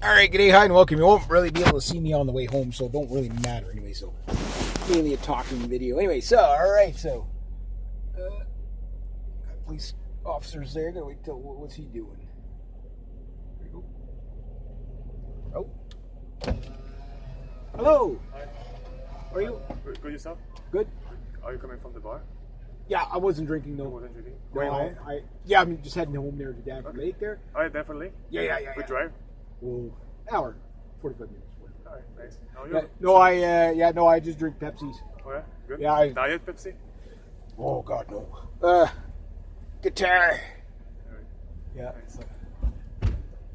Alright, good day, hi, and welcome. You won't really be able to see me on the way home, so it don't really matter anyway, so mainly a talking video. Anyway, so, alright, so got police officers there. Gotta wait till, what's he doing? There you go. Oh. Hello. Hi. How are you? Good yourself? Good. Are you coming from the bar? Yeah, I wasn't drinking, no. You wasn't drinking? No, I'm just heading home there to Dad for lake there. Alright, definitely. Yeah. Good drive? Well, hour, 45 minutes. Alright, nice. I just drink Pepsis. Oh yeah? Good? Yeah, Diet Pepsi? Oh, God, no. Guitar. Alright. Yeah. Nice.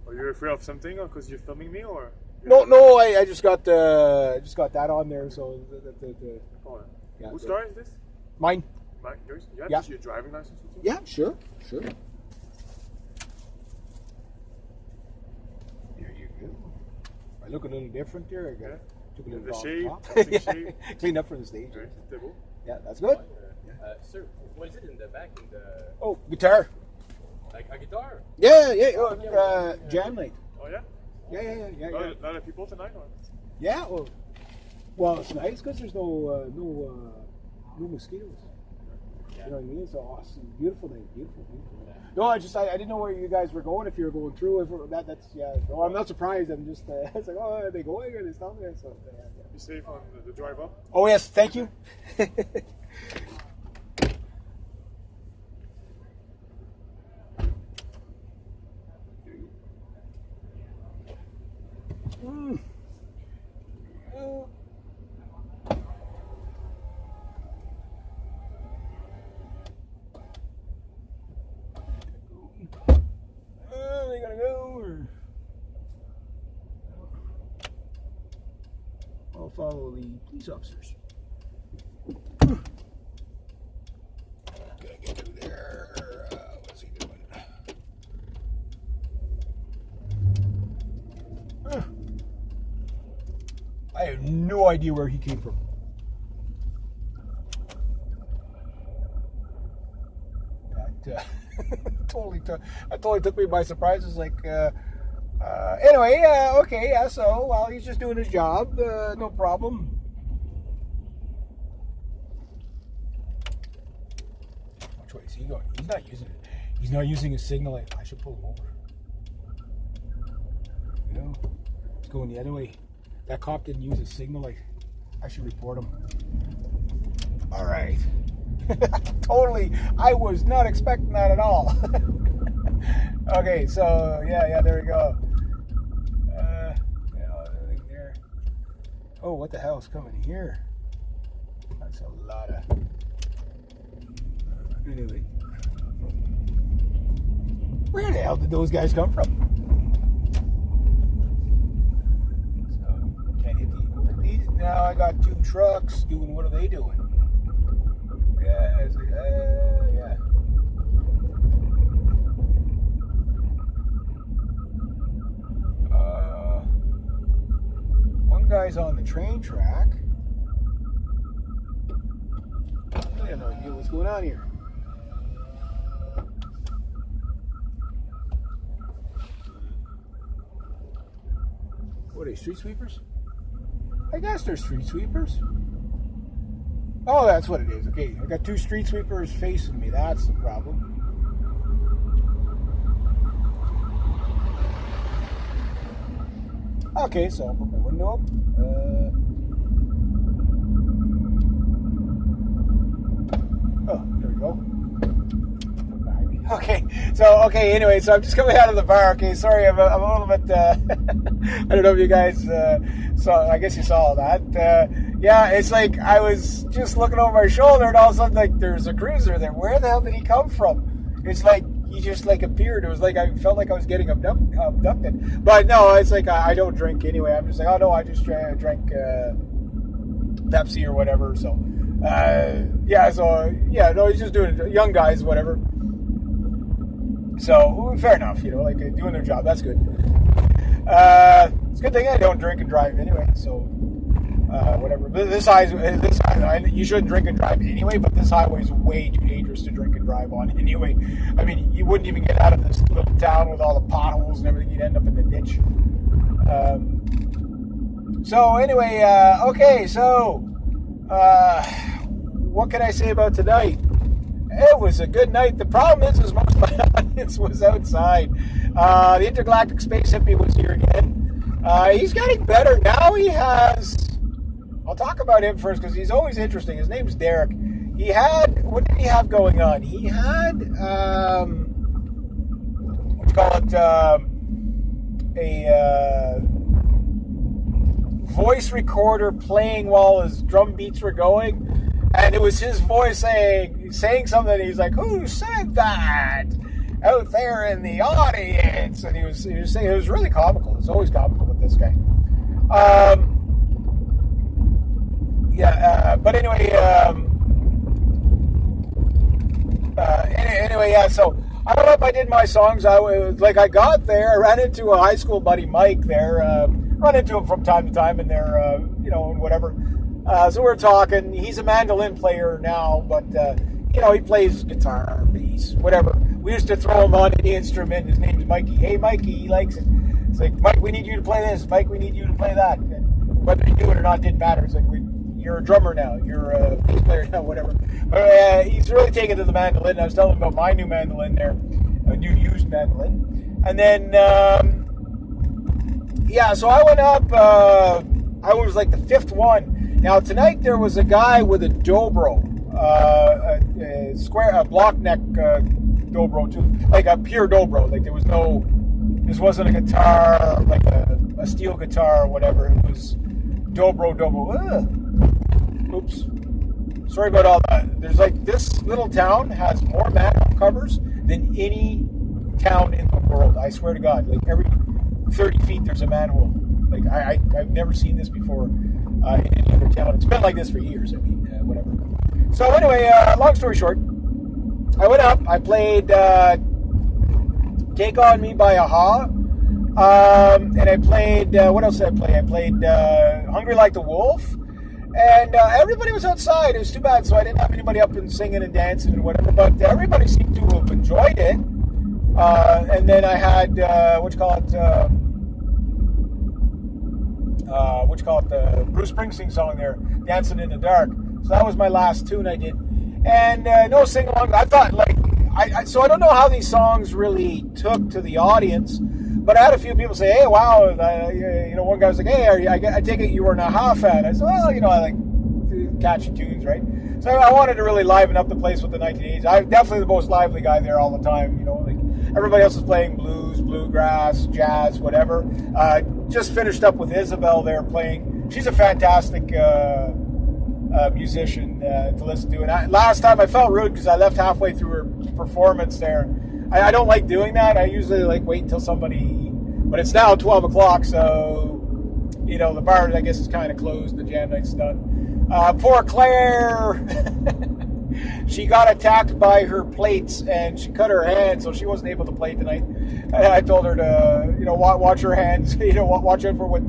Are you afraid of something or because you're filming me or? No, I just got that on there, so Oh, yeah. Whose car is this? Mine. Yours? You have Yeah. your driving license with you? Yeah, sure. There you go. I look a little different there. Took a little The off shave, top. shave. Cleaned up for the stage. Right, table. Yeah, that's good. Sir, what is it in the back? In the Oh, guitar. like a guitar? Yeah. Jam night. Oh yeah? Yeah. A lot of people tonight or? Yeah. Well, it's nice because there's no mosquitoes. You know what I mean? It's awesome, beautiful night, beautiful. No, I didn't know where you guys were going. If you were going through, that's yeah. No, I'm not surprised. I'm just it's like, oh, are they going or they stopping there? So yeah. Be safe on the drive up. Oh yes, thank you. They gotta go, or I'll follow the police officers. Gotta get through there. What's he doing? I have no idea where he came from. That totally took me by surprise. It's like, anyway, okay, yeah. So, well, he's just doing his job. No problem. Which way is he going? He's not using it. He's not using his signal light. I should pull him over. No, he's going the other way. That cop didn't use his signal light. I should report him. All right. Totally, I was not expecting that at all. Okay, so yeah, there we go. Everything there. Oh, what the hell is coming here? That's a lot of. Anyway, where the hell did those guys come from? So can't hit these. Now I got two trucks doing. What are they doing? Yeah, it's like, yeah. One guy's on the train track. I have no idea what's going on here. What are they, street sweepers? I guess they're street sweepers. Oh, that's what it is. Okay, I got two street sweepers facing me. That's the problem. Okay, so I'll put my window up. Oh, there we go. Behind me. Okay, anyway, so I'm just coming out of the bar. Okay, sorry, I'm a little bit, I don't know if you guys saw, I guess you saw that. Yeah, it's like I was just looking over my shoulder and all of a sudden, like, there's a cruiser there. Where the hell did he come from? It's like he just, like, appeared. It was like I felt like I was getting abducted. But no, it's like I don't drink anyway. I'm just like, oh, no, I just drank Pepsi or whatever. So, no, he's just doing it. Young guys, whatever. So, fair enough, you know, like, doing their job. That's good. It's a good thing I don't drink and drive anyway, so whatever. But this highway, you shouldn't drink and drive anyway, but this highway is way too dangerous to drink and drive on anyway. I mean, you wouldn't even get out of this little town with all the potholes and everything. You'd end up in the ditch. So anyway, okay, so what can I say about tonight? It was a good night. The problem is most of my audience was outside. The Intergalactic Space Hippie was here again. He's getting better. Now he has... I'll talk about him first because he's always interesting. His name's Derek. He had... What did he have going on? He had... what do you call it? A voice recorder playing while his drum beats were going. And it was his voice saying something. He's like, "Who said that out there in the audience?" And he was saying, it was really comical. It's always comical with this guy. But anyway, yeah. So I went up. I did my songs. I got there. I ran into a high school buddy, Mike. There, run into him from time to time, and they're and whatever. So we're talking. He's a mandolin player now, but he plays guitar, bass, whatever. We used to throw him on any instrument. His name's Mikey. Hey, Mikey, he likes it. It's like, Mike, we need you to play this. Mike, we need you to play that. And whether you do it or not didn't matter. It's like, you're a drummer now. You're a bass player now, whatever. But he's really taken to the mandolin. I was telling him about my new mandolin there, a new used mandolin. And then, so I went up. I was like the fifth one. Now tonight there was a guy with a dobro, a block neck dobro too, like a pure dobro. Like this wasn't a guitar like a steel guitar or whatever. It was dobro. Oops, sorry about all that. There's like this little town has more manhole covers than any town in the world. I swear to God, like every 30 feet there's a manhole. Like I've never seen this before. In any other town. It's been like this for years. I mean, whatever. So anyway, long story short, I went up. I played "Take on Me" by Aha, and I played what else did I play? I played "Hungry Like the Wolf," and everybody was outside. It was too bad, so I didn't have anybody up and singing and dancing and whatever. But everybody seemed to have enjoyed it. And then I had the Bruce Springsteen song there, "Dancing in the Dark." So that was my last tune I did, and no sing along. I thought so I don't know how these songs really took to the audience, but I had a few people say, "Hey, wow!" One guy was like, "Hey, I take it you were an Aha fan." I said, "Well, I like catchy tunes, right?" So I wanted to really liven up the place with the 1980s. I'm definitely the most lively guy there all the time. Everybody else is playing blues, bluegrass, jazz, whatever. Just finished up with Isabel there playing. She's a fantastic musician to listen to. And last time I felt rude because I left halfway through her performance there. I don't like doing that. I usually wait until somebody... But it's now 12 o'clock, so... the bar, I guess, is kind of closed. The jam night's done. Poor Claire... She got attacked by her plates and she cut her hand, so she wasn't able to play tonight. And I told her to, watch her hands, watch out for what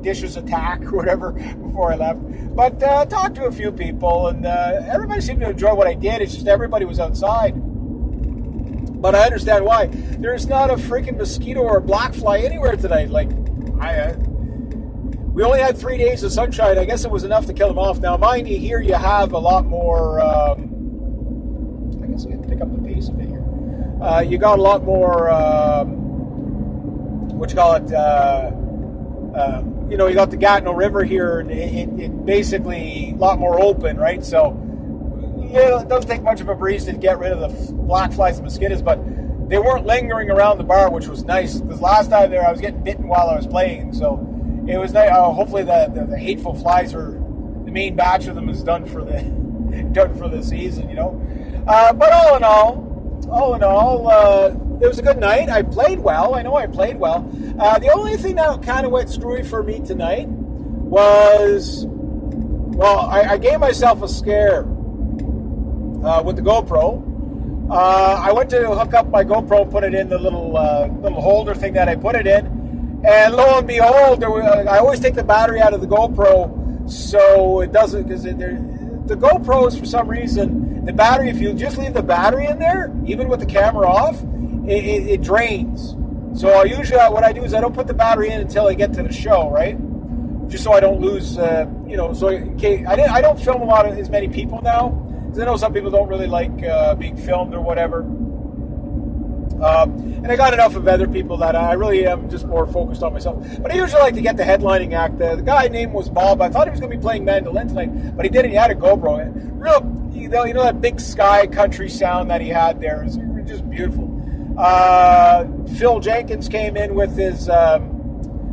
dishes attack or whatever before I left. But talked to a few people, and everybody seemed to enjoy what I did. It's just everybody was outside. But I understand why. There's not a freaking mosquito or a black fly anywhere tonight. We only had 3 days of sunshine. I guess it was enough to kill them off. Now, mind you, here you have a lot more... I guess I can pick up the pace a bit here. You got a lot more... you got the Gatineau River here, and it basically a lot more open, right? So, it doesn't take much of a breeze to get rid of the black flies and mosquitoes, but they weren't lingering around the bar, which was nice. Because last time there, I was getting bitten while I was playing, so... It was nice. Hopefully the hateful flies the main batch of them is done for the season, But all in all, it was a good night. I played well. I know I played well. The only thing that kind of went screwy for me tonight was, I gave myself a scare with the GoPro. I went to hook up my GoPro and put it in the little holder thing that I put it in. And lo and behold, I always take the battery out of the GoPro so it doesn't, because the GoPros, for some reason, the battery, if you just leave the battery in there, even with the camera off, it drains. So usually what I do is I don't put the battery in until I get to the show, right? just so I don't lose, so in case, I don't film a lot of as many people now, because I know some people don't really like being filmed or whatever. And I got enough of other people that I really am just more focused on myself. But I usually like to get the headlining act. The guy named was Bob. I thought he was going to be playing mandolin tonight, but he didn't. He had a GoPro. Real, you know that big sky country sound that he had there is just beautiful. Phil Jenkins came in with his,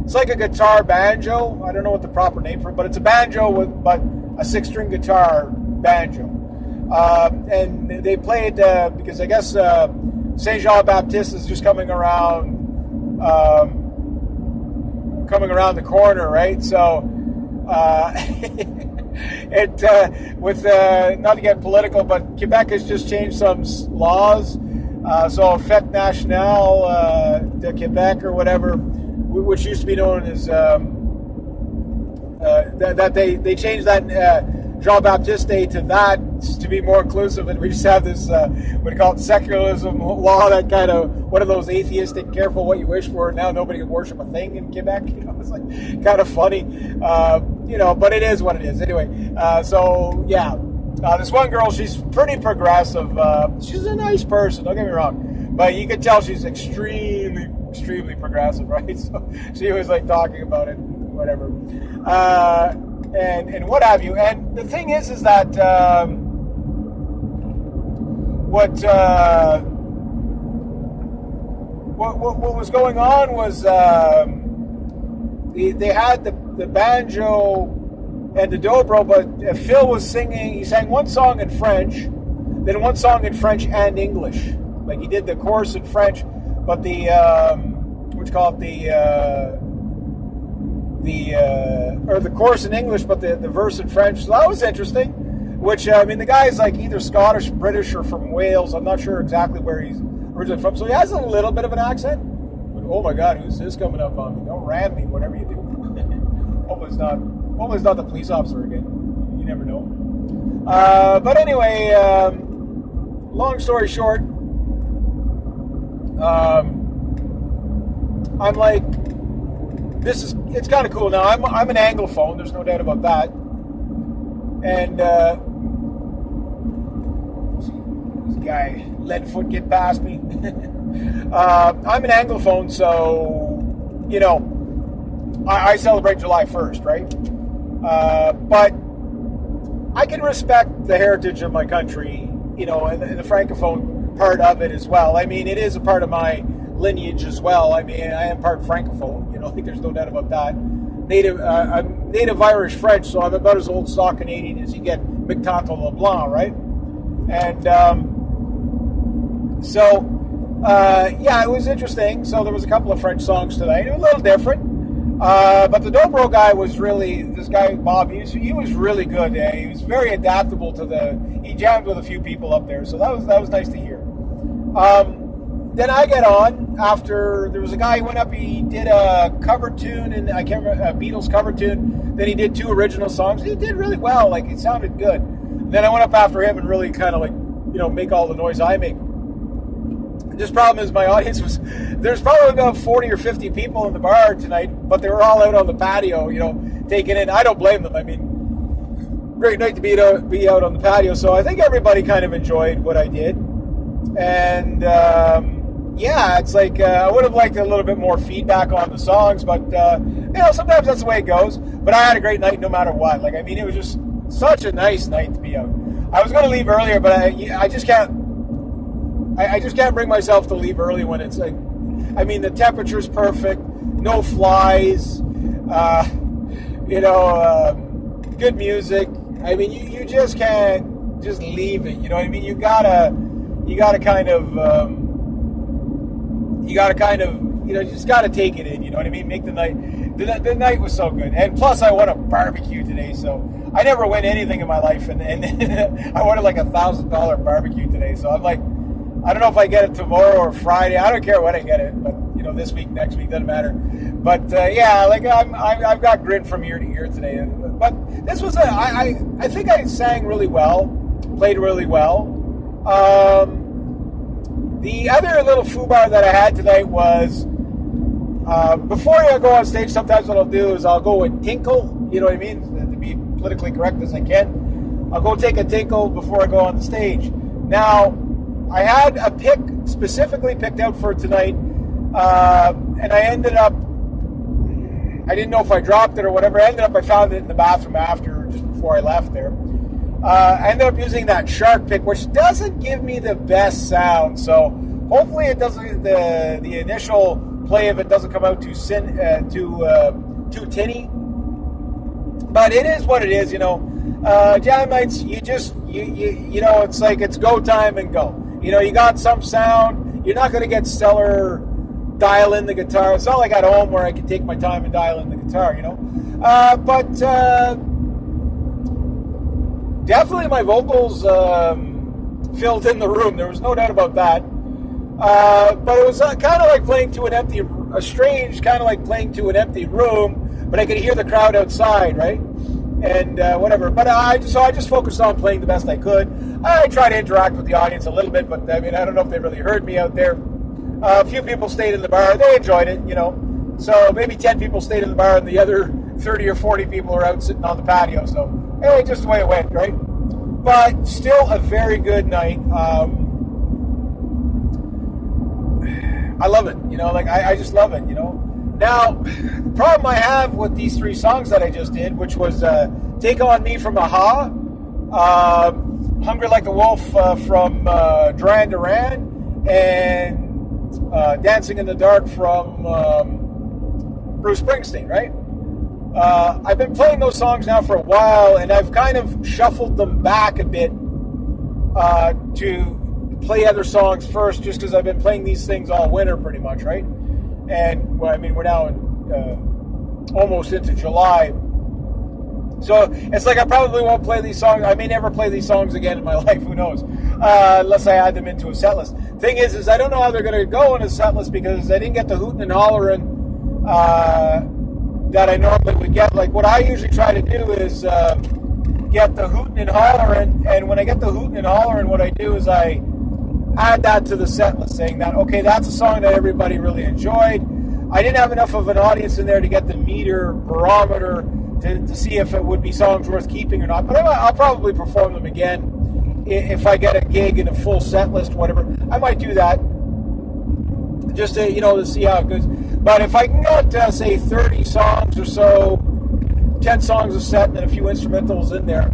it's like a guitar banjo. I don't know what the proper name for it, but it's a banjo but a 6-string guitar banjo. And they played, because I guess Saint Jean Baptiste is just coming around the corner, right? So with not to get political, but Quebec has just changed some laws. So Fête Nationale de Quebec or whatever, which used to be known as that they changed that Jean-Baptiste Day to that to be more inclusive, and we just have this what do you call it, secularism law, that kind of one of those atheistic careful what you wish for, and now nobody can worship a thing in Quebec. It's like kind of funny, but it is what it is anyway. So yeah, this one girl, she's pretty progressive. She's a nice person, don't get me wrong, but you can tell she's extremely progressive, right? So she was like talking about it, whatever. And what have you. And the thing is that what was going on was they had the banjo and the dobro, but Phil was singing. He sang one song in French, then one song in French and English. Like he did the chorus in French, but the chorus in English, but the verse in French. So that was interesting. Which the guy's like either Scottish, British, or from Wales. I'm not sure exactly where he's originally from. So he has a little bit of an accent. But oh my God, who's this coming up on me? Don't ram me, whatever you do. Hopefully it's not the police officer again. You never know. But anyway, long story short, I'm like, it's kind of cool now. I'm an Anglophone. There's no doubt about that. And this guy Leadfoot get past me. I'm an Anglophone, so I celebrate July 1st, right? But I can respect the heritage of my country, and the Francophone part of it as well. I mean, it is a part of my lineage as well. I mean, I am part Francophone. I think there's no doubt about that. I'm native Irish French, so I'm about as old stock Canadian as you get. McTante LeBlanc, right? And it was interesting. So there was a couple of French songs tonight. It was a little different. But the dobro guy was really, this guy Bob, he was really good. He was very adaptable he jammed with a few people up there, so that was nice to hear. Then I get on after there was a guy who went up. He did a cover tune, and I can't remember, a Beatles cover tune. Then he did 2 original songs. He did really well. Like, it sounded good. Then I went up after him and really kind of like, make all the noise I make. This problem is my audience there's probably about 40 or 50 people in the bar tonight, but they were all out on the patio, taking in. I don't blame them. I mean, great night to be out on the patio. So I think everybody kind of enjoyed what I did. And, it's like I would have liked a little bit more feedback on the songs, but sometimes that's the way it goes. But I had a great night no matter what. Like, I mean, it was just such a nice night to be out. I was going to leave earlier, but I just can't. I just can't bring myself to leave early when it's like, I mean, the temperature's perfect, no flies, good music. I mean, you just can't just leave it. You know what I mean? You gotta kind of, you just gotta take it in. You know what I mean? Make the night. The night was so good, and plus I won a barbecue today, so I never win anything in my life, and I won like $1,000 barbecue today. So I'm like, I don't know if I get it tomorrow or Friday. I don't care when I get it, but this week, next week, doesn't matter. But I've got grit from ear to ear today. But this was I think I sang really well, played really well. The other little foobar that I had tonight was Before I go on stage, sometimes what I'll do is I'll go and tinkle, you know what I mean, to be politically correct as I can. I'll go take a tinkle before I go on the stage. Now, I had a pick specifically picked out for tonight, and I ended up, I didn't know if I dropped it or whatever. I found it in the bathroom after, just before I left there. I ended up using that shark pick, which doesn't give me the best sound, so hopefully it doesn't, the initial play of it doesn't come out too tinny. But it is what it is, you know. Jam nights, you know, it's like it's go time and go. You know, you got some sound. You're not going to get stellar dial in the guitar. It's not like at home where I can take my time and dial in the guitar, you know. But definitely my vocals filled in the room. There was no doubt about that. But it was kind of like playing to an empty, strange kind of like playing to an empty room, but I could hear the crowd outside, right? And whatever. But I just focused on playing the best I could. I tried to interact with the audience a little bit, but I mean, I don't know if they really heard me out there. A few people stayed in the bar. They enjoyed it, you know. So maybe 10 people stayed in the bar, and the other 30 or 40 people are out sitting on the patio. So, hey, just the way it went, right? But still a very good night. I love it, you know, like I just love it, you know. Now, the problem I have with these three songs that I just did, which was Take On Me from Aha, Hungry Like the Wolf from Duran Duran, and Dancing in the Dark from Bruce Springsteen, right? I've been playing those songs now for a while, and I've kind of shuffled them back a bit to play other songs first, just because I've been playing these things all winter pretty much, right? And, well, I mean, we're now in, almost into July. So it's like I probably won't play these songs. I may never play these songs again in my life. Who knows? Unless I add them into a set list. Thing is I don't know how they're going to go in a set list because I didn't get the hootin' and hollering that I normally would get. Like, what I usually try to do is get the hootin' and hollering. And when I get the hootin' and hollering, what I do is I add that to the set list, saying that, okay, that's a song that everybody really enjoyed. I didn't have enough of an audience in there to get the meter barometer to see if it would be songs worth keeping or not. But I'll probably perform them again if I get a gig in a full set list, whatever. I might do that just to, you know, to see how it goes. But if I can get, say, 30 songs or so, 10 songs a set and a few instrumentals in there,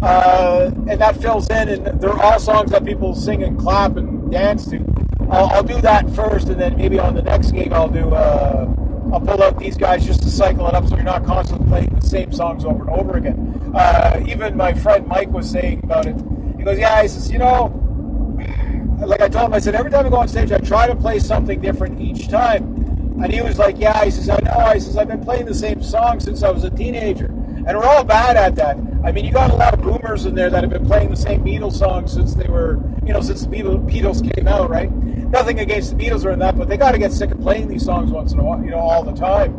and that fills in, and they're all songs that people sing and clap and dance to. I'll do that first, and then maybe on the next gig I'll pull out these guys just to cycle it up, so you're not constantly playing the same songs over and over again. Even my friend Mike was saying about it. He goes, yeah, he says, you know, like I told him, I said, every time I go on stage, I try to play something different each time. And he was like, yeah, he says, I know. He says, I've been playing the same song since I was a teenager. And we're all bad at that. I mean, you got a lot of boomers in there that have been playing the same Beatles songs since they were, you know, since the Beatles came out, right? Nothing against the Beatles or that, but they got to get sick of playing these songs once in a while, you know, all the time.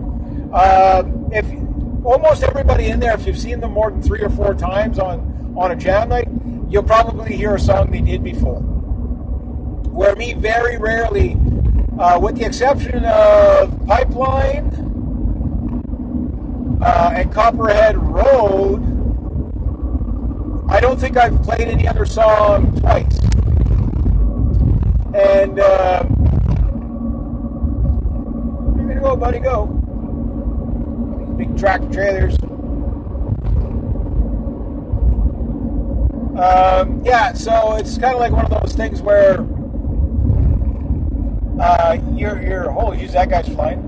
If almost everybody in there, if you've seen them more than 3 or 4 times on a jam night, you'll probably hear a song they did before. Where me, very rarely, with the exception of Pipeline and Copperhead Road, I don't think I've played any other song twice. And you're gonna go, buddy, go. These big tractor trailers. Yeah, so it's kind of like one of those things where you're holy jeez, that guy's flying.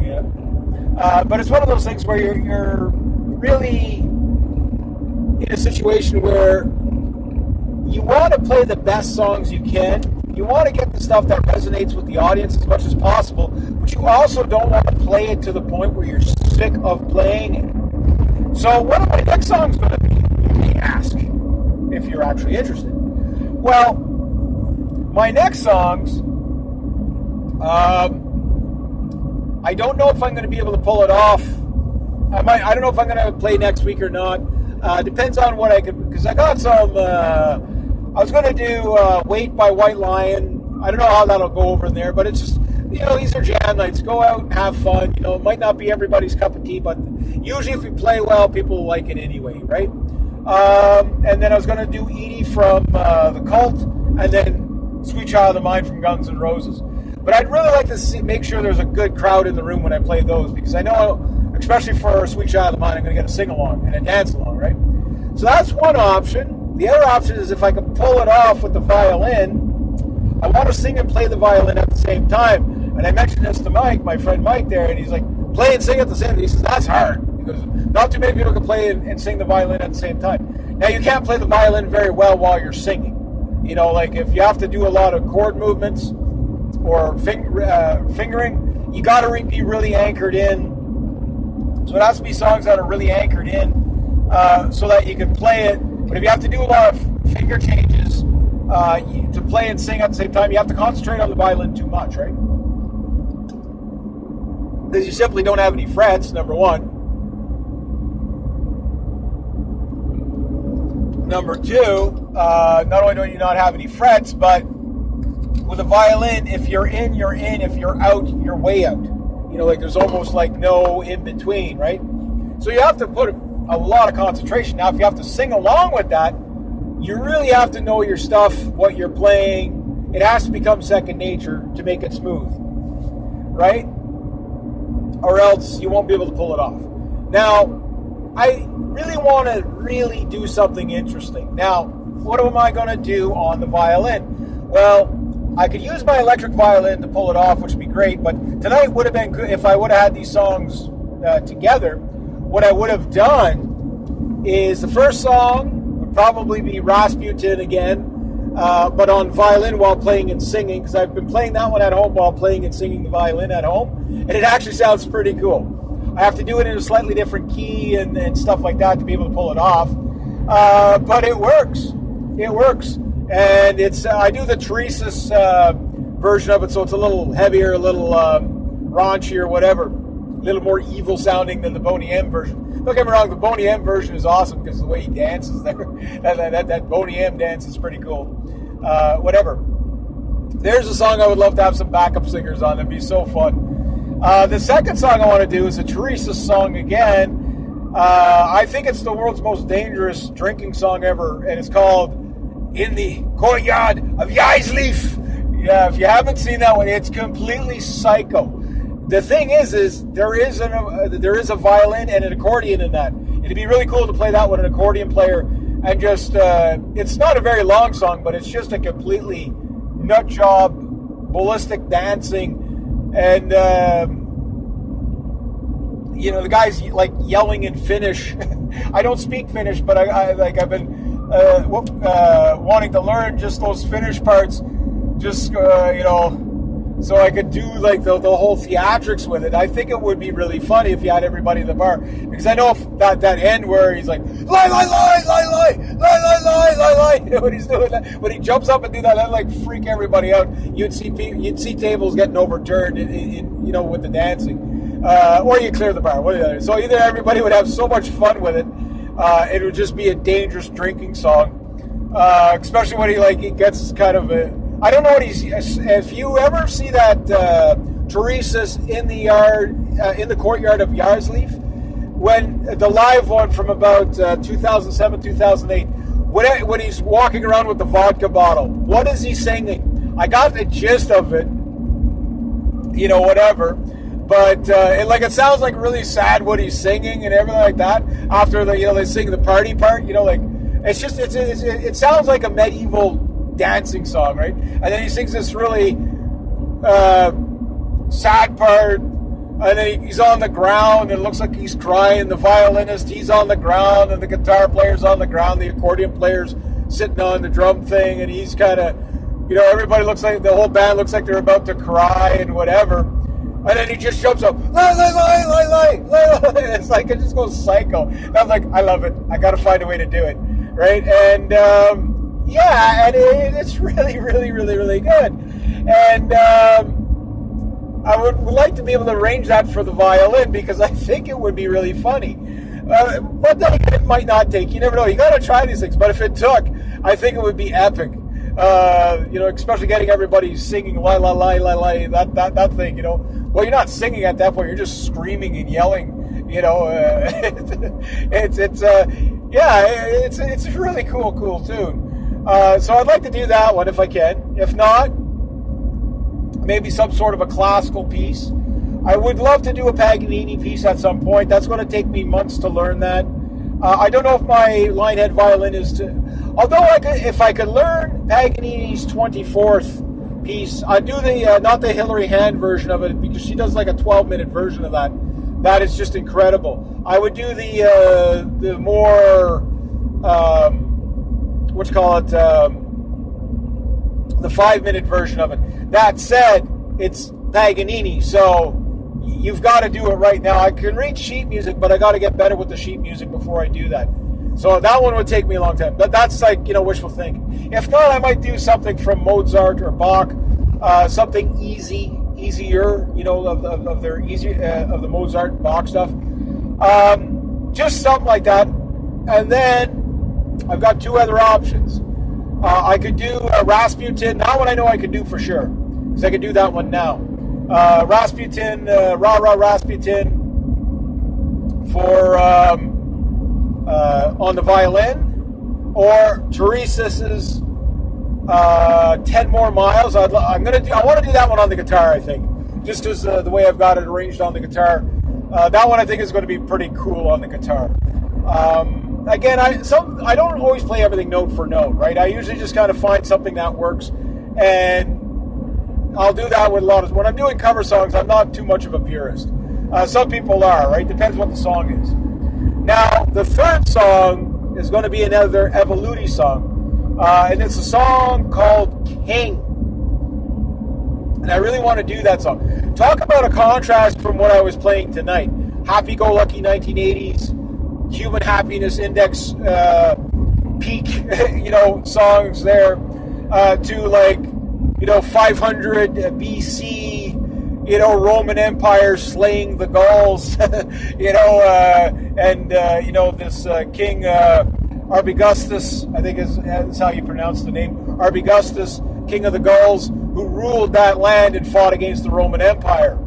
Yeah. But it's one of those things where you're really in a situation where you want to play the best songs you can. You want to get the stuff that resonates with the audience as much as possible, but you also don't want to play it to the point where you're sick of playing it. So what are my next songs going to be? You may ask, if you're actually interested. Well, my next songs, I don't know if I'm going to be able to pull it off. I don't know if I'm going to play next week or not. Depends on what I could, because I got some. I was going to do "Wait" by White Lion. I don't know how that'll go over in there, but it's just these are jam nights. Go out and have fun. It might not be everybody's cup of tea, but usually if we play well, people will like it anyway, right? And then I was going to do Edie from The Cult, and then Sweet Child of Mine from Guns N' Roses. But I'd really like to make sure there's a good crowd in the room when I play those, because I know, especially for Sweet Child of Mine, I'm going to get a sing-along and a dance-along, right? So that's one option. The other option is if I can pull it off with the violin, I want to sing and play the violin at the same time. And I mentioned this to Mike, my friend Mike there, and he's like, play and sing at the same time. He says, that's hard. Because not too many people can play and sing the violin at the same time. Now, you can't play the violin very well while you're singing. Like if you have to do a lot of chord movements or fingering, you got to be really anchored in. So it has to be songs that are really anchored in so that you can play it. But if you have to do a lot of finger changes to play and sing at the same time, you have to concentrate on the violin too much, right? Because you simply don't have any frets, number one. Number two, not only do you not have any frets, but with a violin, if you're in, you're in. If you're out, you're way out. There's almost like no in between, right? So you have to put a lot of concentration. Now, if you have to sing along with that, you really have to know your stuff, what you're playing. It has to become second nature to make it smooth, right? Or else you won't be able to pull it off. Now, I really want to really do something interesting. Now, what am I going to do on the violin? Well, I could use my electric violin to pull it off, which would be great, but tonight would have been good if I would have had these songs together. What I would have done is the first song would probably be Rasputin again, but on violin while playing and singing, because I've been playing that one at home while playing and singing the violin at home, and it actually sounds pretty cool. I have to do it in a slightly different key and stuff like that to be able to pull it off, but it works. It works. And I do the Teresa's version of it, so it's a little heavier, a little raunchier, whatever. A little more evil sounding than the Boney M version. Don't get me wrong, the Boney M version is awesome because the way he dances there, that Boney M dance is pretty cool. Whatever. There's a song I would love to have some backup singers on. It'd be so fun. The second song I want to do is a Teresa song again. I think it's the world's most dangerous drinking song ever, and it's called In the Courtyard of Yisleaf. Yeah, if you haven't seen that one, it's completely psycho. The thing is there is a violin and an accordion in that. It'd be really cool to play that with an accordion player and just, it's not a very long song, but it's just a completely nut job, ballistic dancing, and, the guy's like yelling in Finnish. I don't speak Finnish, but I've been wanting to learn just those Finnish parts, so I could do like the whole theatrics with it. I think it would be really funny if you had everybody at the bar, because I know if that end where he's like lie, when he's doing that, when he jumps up and do that, that'd like freak everybody out. You'd see tables getting overturned with the dancing, or you clear the bar. So either everybody would have so much fun with it, it would just be a dangerous drinking song, especially when he gets kind of a. I don't know what if you ever see that Teresa's in the courtyard of Yisleaf, when the live one from about 2007, 2008, when he's walking around with the vodka bottle, what is he singing? I got the gist of it, whatever, but it sounds like really sad what he's singing and everything like that. After they sing the party part, it sounds like a medieval dancing song, right? And then he sings this really sad part, and then he's on the ground, and it looks like he's crying. The violinist, he's on the ground, and the guitar player's on the ground, the accordion player's sitting on the drum thing, and he's kind of, everybody looks like, the whole band looks like they're about to cry and whatever, and then he just jumps up, lie. It's like, it just goes psycho. And I'm like, I love it. I gotta find a way to do it, right? And yeah, and it's really, really, really, really good. And I would like to be able to arrange that for the violin, because I think it would be really funny. But then again, it might not take. You never know. You got to try these things. But if it took, I think it would be epic. Especially getting everybody singing la la la la la, that thing, Well, you're not singing at that point; you're just screaming and yelling. It's a really cool tune. So I'd like to do that one if I can. If not, maybe some sort of a classical piece. I would love to do a Paganini piece at some point. That's going to take me months to learn that. I don't know if my line head violin is to... Although if I could learn Paganini's 24th piece, I'd do the not the Hilary Hand version of it, because she does like a 12-minute version of that. That is just incredible. I would do the more... the 5-minute version of it. That said, it's Paganini, so you've got to do it right now. I can read sheet music, but I got to get better with the sheet music before I do that. So that one would take me a long time. But that's like, wishful thinking. If not, I might do something from Mozart or Bach, something easier, of their of the Mozart and Bach stuff. Just something like that. And then I've got two other options. I could do Rasputin. That one I know I can do for sure, because I can do that one now. Rasputin, Rah Rah Rasputin for on the violin, or Teresa's 10 More Miles. I want to do that one on the guitar, I think, just because the way I've got it arranged on the guitar. That one I think is going to be pretty cool on the guitar. Again, I don't always play everything note for note, right? I usually just kind of find something that works, and I'll do that with a lot of... When I'm doing cover songs, I'm not too much of a purist. Some people are, right? Depends what the song is. Now, the third song is going to be another Evoluti song, and it's a song called King. And I really want to do that song. Talk about a contrast from what I was playing tonight. Happy-go-lucky 1980s, Human Happiness Index peak, songs there, to like, 500 BC, Roman Empire slaying the Gauls, this King Arbogustus, I think is how you pronounce the name, Arbogustus, King of the Gauls, who ruled that land and fought against the Roman Empire.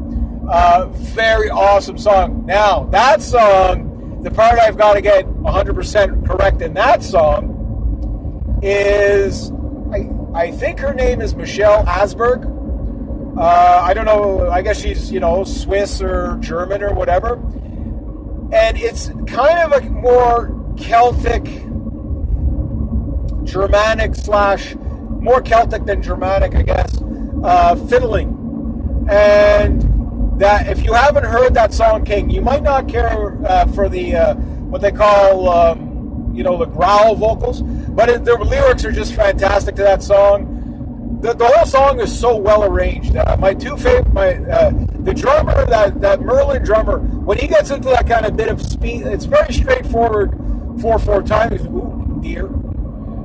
Very awesome song. Now, that song, the part I've got to get 100% correct in that song is, I think her name is Michelle Asberg. I don't know, I guess she's, Swiss or German or whatever. And it's kind of a more Celtic, Germanic / more Celtic than Germanic, I guess, fiddling. And that, if you haven't heard that song, King, you might not care for the what they call the growl vocals, but the lyrics are just fantastic to that song. The whole song is so well arranged. My two favorite, the drummer, that Merlin drummer, when he gets into that kind of bit of speed, it's very straightforward 4/4 timing. Ooh, dear,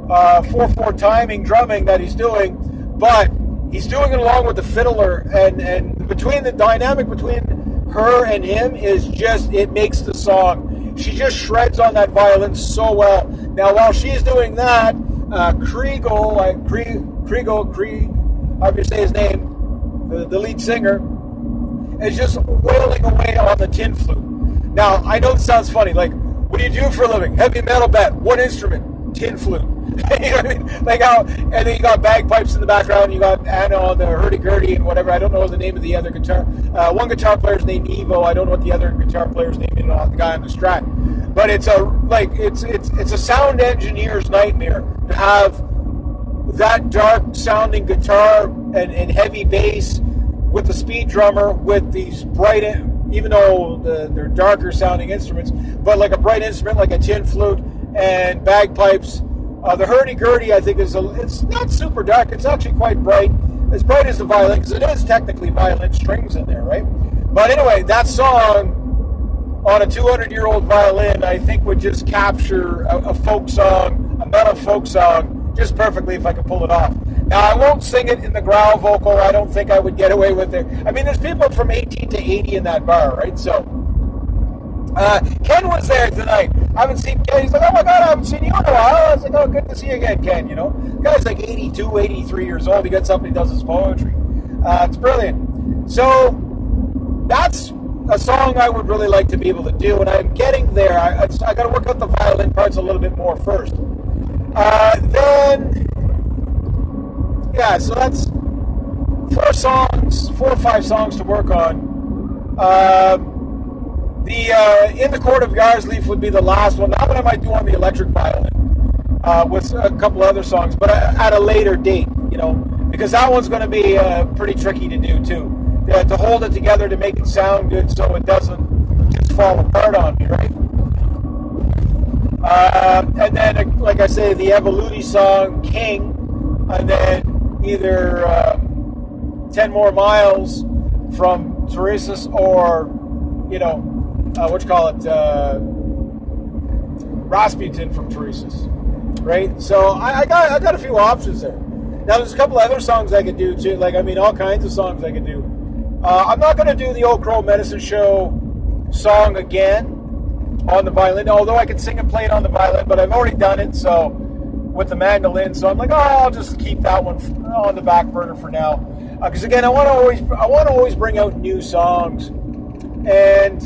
4/4 timing drumming that he's doing, but he's doing it along with the fiddler, and between the dynamic between her and him is just, it makes the song. She just shreds on that violin so well. Now, while she's doing that, Kriegel, however you say his name, the lead singer, is just wailing away on the tin flute. Now, I know this sounds funny. Like, what do you do for a living? Heavy metal band. One instrument. Tin flute. You know what I mean? Like how, and then you got bagpipes in the background, you got Anna on the hurdy-gurdy and whatever. I don't know the name of the other guitar. One guitar player's named Evo. I don't know what the other guitar player's name is, the guy on the Strat. But it's a sound engineer's nightmare to have that dark sounding guitar and heavy bass with the speed drummer with these bright, even though they're darker sounding instruments, but like a bright instrument like a tin flute and bagpipes. The hurdy-gurdy, I think, it's not super dark. It's actually quite bright, as bright as the violin, because it is technically violin strings in there, right? But anyway, that song on a 200-year-old violin, I think, would just capture a folk song, a metal folk song, just perfectly if I could pull it off. Now, I won't sing it in the growl vocal. I don't think I would get away with it. I mean, there's people from 18 to 80 in that bar, right? So Ken was there tonight. I haven't seen Ken. He's like, oh my God, I haven't seen you in a while. I was like, oh, good to see you again, Ken. You know, guy's like 82, 83 years old. He gets up and he does his poetry. It's brilliant. So that's a song I would really like to be able to do, and I'm getting there. I got to work out the violin parts a little bit more first. Then, yeah, so that's 4 or 5 songs to work on. In the Court of Yarsleaf would be the last one. That one I might do on the electric violin with a couple other songs, but at a later date, you know, because that one's going to be pretty tricky to do too. To hold it together to make it sound good so it doesn't just fall apart on me, right? And then, like I say, the Evoluti song, King, and then either 10 More Miles from Teresa's or, you know, Rasputin from Teresa's, right? So I got a few options there. Now, there's a couple other songs I could do too. Like, I mean, all kinds of songs I could do. I'm not going to do the Old Crow Medicine Show song again on the violin, although I could sing and play it on the violin, but I've already done it so with the mandolin. So I'm like, oh, I'll just keep that one on the back burner for now. Because again, I want to always bring out new songs, and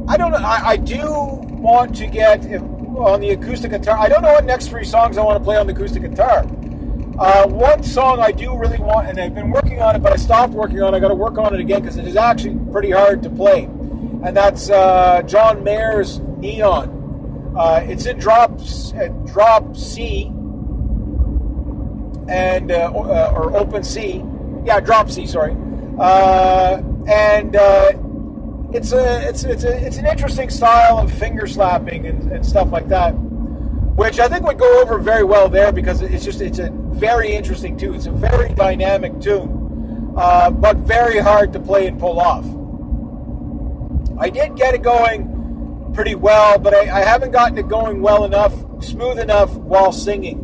I don't know. I do want to get on the acoustic guitar. I don't know what next 3 songs I want to play on the acoustic guitar. One song I do really want, and I've been working on it, but I stopped working on it. I got to work on it again because it is actually pretty hard to play, and that's John Mayer's Neon. It's in drop C and or open C. Yeah, drop C. Sorry, and it's an interesting style of finger slapping and stuff like that, which I think would go over very well there because it's a very interesting tune. It's a very dynamic tune, but very hard to play and pull off. I did get it going pretty well, but I haven't gotten it going well enough, smooth enough while singing.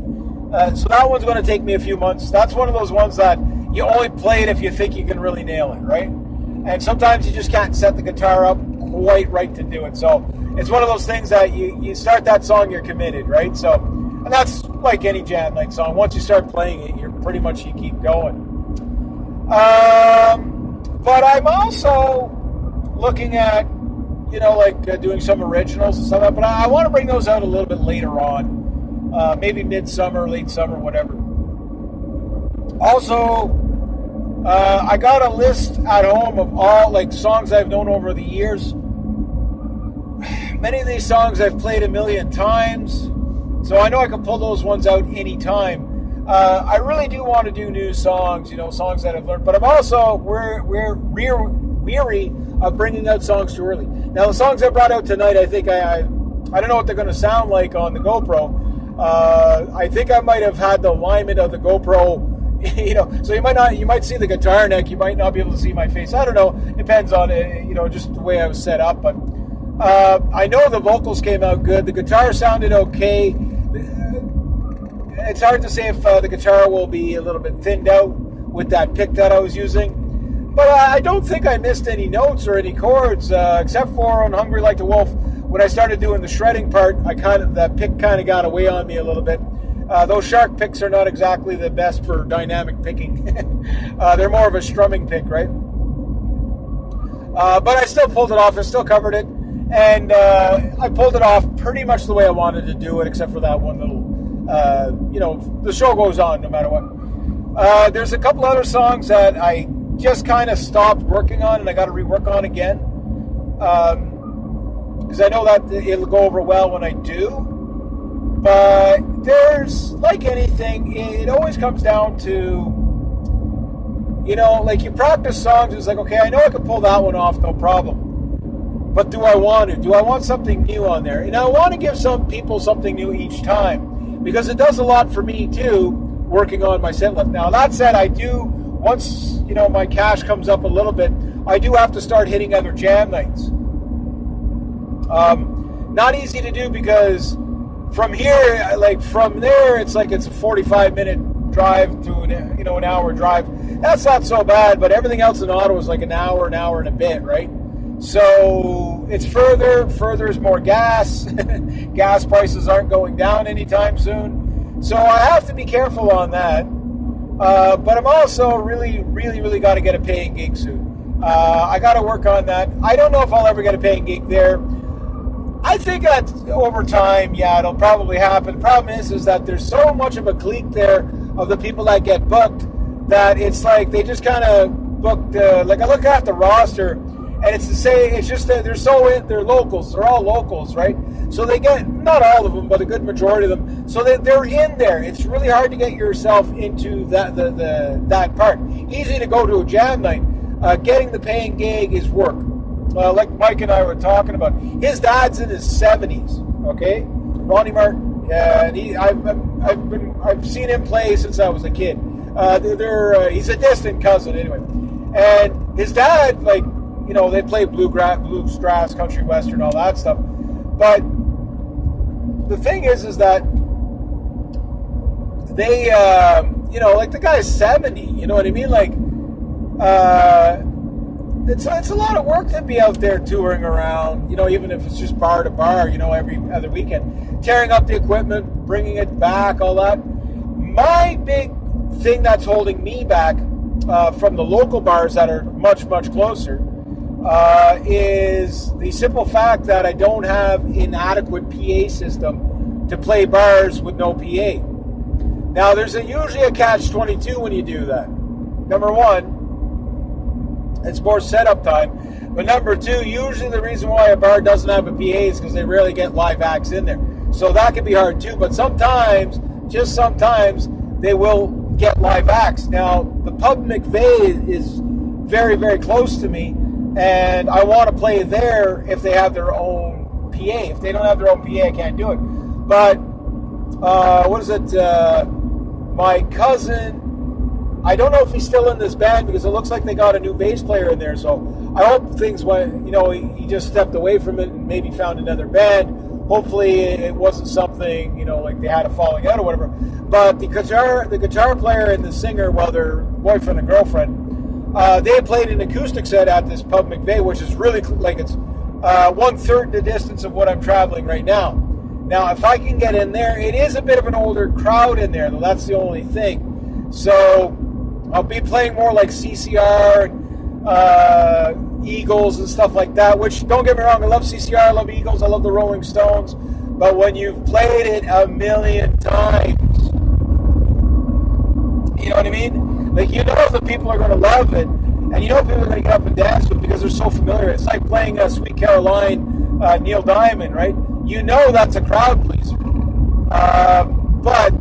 So that one's going to take me a few months. That's one of those ones that you only play it if you think you can really nail it, right? And sometimes you just can't set the guitar up quite right to do it. So it's one of those things that you start that song, you're committed, right? So, and that's like any jam night song. Once you start playing it, you keep going. But I'm also looking at, doing some originals and stuff like that. But I want to bring those out a little bit later on, maybe midsummer, late summer, whatever. Also, I got a list at home of all songs I've known over the years. Many of these songs I've played a million times, so I know I can pull those ones out anytime. I really do want to do new songs, songs that I've learned, but I'm also weary of bringing out songs too early. Now, the songs I brought out tonight, I think I don't know what they're going to sound like on the GoPro. I think I might have had the alignment of the GoPro, so you might see the guitar neck, you might not be able to see my face. I don't know. Depends on just the way I was set up, but I know the vocals came out good. The guitar sounded okay. It's hard to say if the guitar will be a little bit thinned out with that pick that I was using. But I don't think I missed any notes or any chords, except for on Hungry Like the Wolf. When I started doing the shredding part, that pick kind of got away on me a little bit. Those shark picks are not exactly the best for dynamic picking. They're more of a strumming pick, right? But I still pulled it off. I still covered it. And I pulled it off pretty much the way I wanted to do it, except for that one little, the show goes on no matter what. There's a couple other songs that I just kind of stopped working on and I got to rework on again. Because I know that it'll go over well when I do. But there's, like anything, it always comes down to, you practice songs, it's like, okay, I know I can pull that one off, no problem. But do I want to? Do I want something new on there? And I want to give some people something new each time, because it does a lot for me too, working on my set list. Now, that said, I do, once, my cash comes up a little bit, I do have to start hitting other jam nights. Not easy to do because from here, from there, it's a 45-minute drive to an hour drive. That's not so bad, but everything else in Ottawa is like an hour and a bit, right? So it's further is more gas. Gas prices aren't going down anytime soon. So I have to be careful on that. But I'm also really got to get a paying gig soon. I got to work on that. I don't know if I'll ever get a paying gig there. I think that over time, yeah, it'll probably happen. The problem is that there's so much of a clique there of the people that get booked that it's like they just kind of booked. Like I look at the roster, and it's to say it's just that they're locals. They're all locals, right? So they get, not all of them, but a good majority of them. So they're in there. It's really hard to get yourself into that part. Easy to go to a jam night. Getting the paying gig is work. Like Mike and I were talking about. His dad's in his 70s. Okay, Ronnie Martin. And I've seen him play since I was a kid. He's a distant cousin anyway. And his dad, like, they play bluegrass, country western, all that stuff. But the thing is that they, like the guy's 70, you know what I mean? Like, it's a lot of work to be out there touring around, even if it's just bar to bar, every other weekend. Tearing up the equipment, bringing it back, all that. My big thing that's holding me back from the local bars that are much closer is the simple fact that I don't have an adequate PA system to play bars with no PA. Now, there's usually a catch-22 when you do that. Number one, it's more setup time. But number two, usually the reason why a bar doesn't have a PA is because they rarely get live acts in there. So that can be hard too. But sometimes, just sometimes, they will get live acts. Now, the Pub McVeigh is very close to me. And I want to play there if they have their own PA. If they don't have their own PA, I can't do it. But, my cousin, I don't know if he's still in this band because it looks like they got a new bass player in there. So I hope things went, he just stepped away from it and maybe found another band. Hopefully it wasn't something, like they had a falling out or whatever. But the guitar player and the singer, well, their boyfriend and girlfriend, they played an acoustic set at this Pub McVeigh, which is really like it's 1/3 the distance of what I'm traveling right now. Now, if I can get in there, it is a bit of an older crowd in there, though. That's the only thing. So I'll be playing more like CCR and Eagles and stuff like that. Which, don't get me wrong, I love CCR, I love Eagles, I love the Rolling Stones. But when you've played it a million times, you know what I mean? Like, the people are going to love it, and people are going to get up and dance with it because they're so familiar. It's like playing Sweet Caroline, Neil Diamond, right? That's a crowd pleaser. But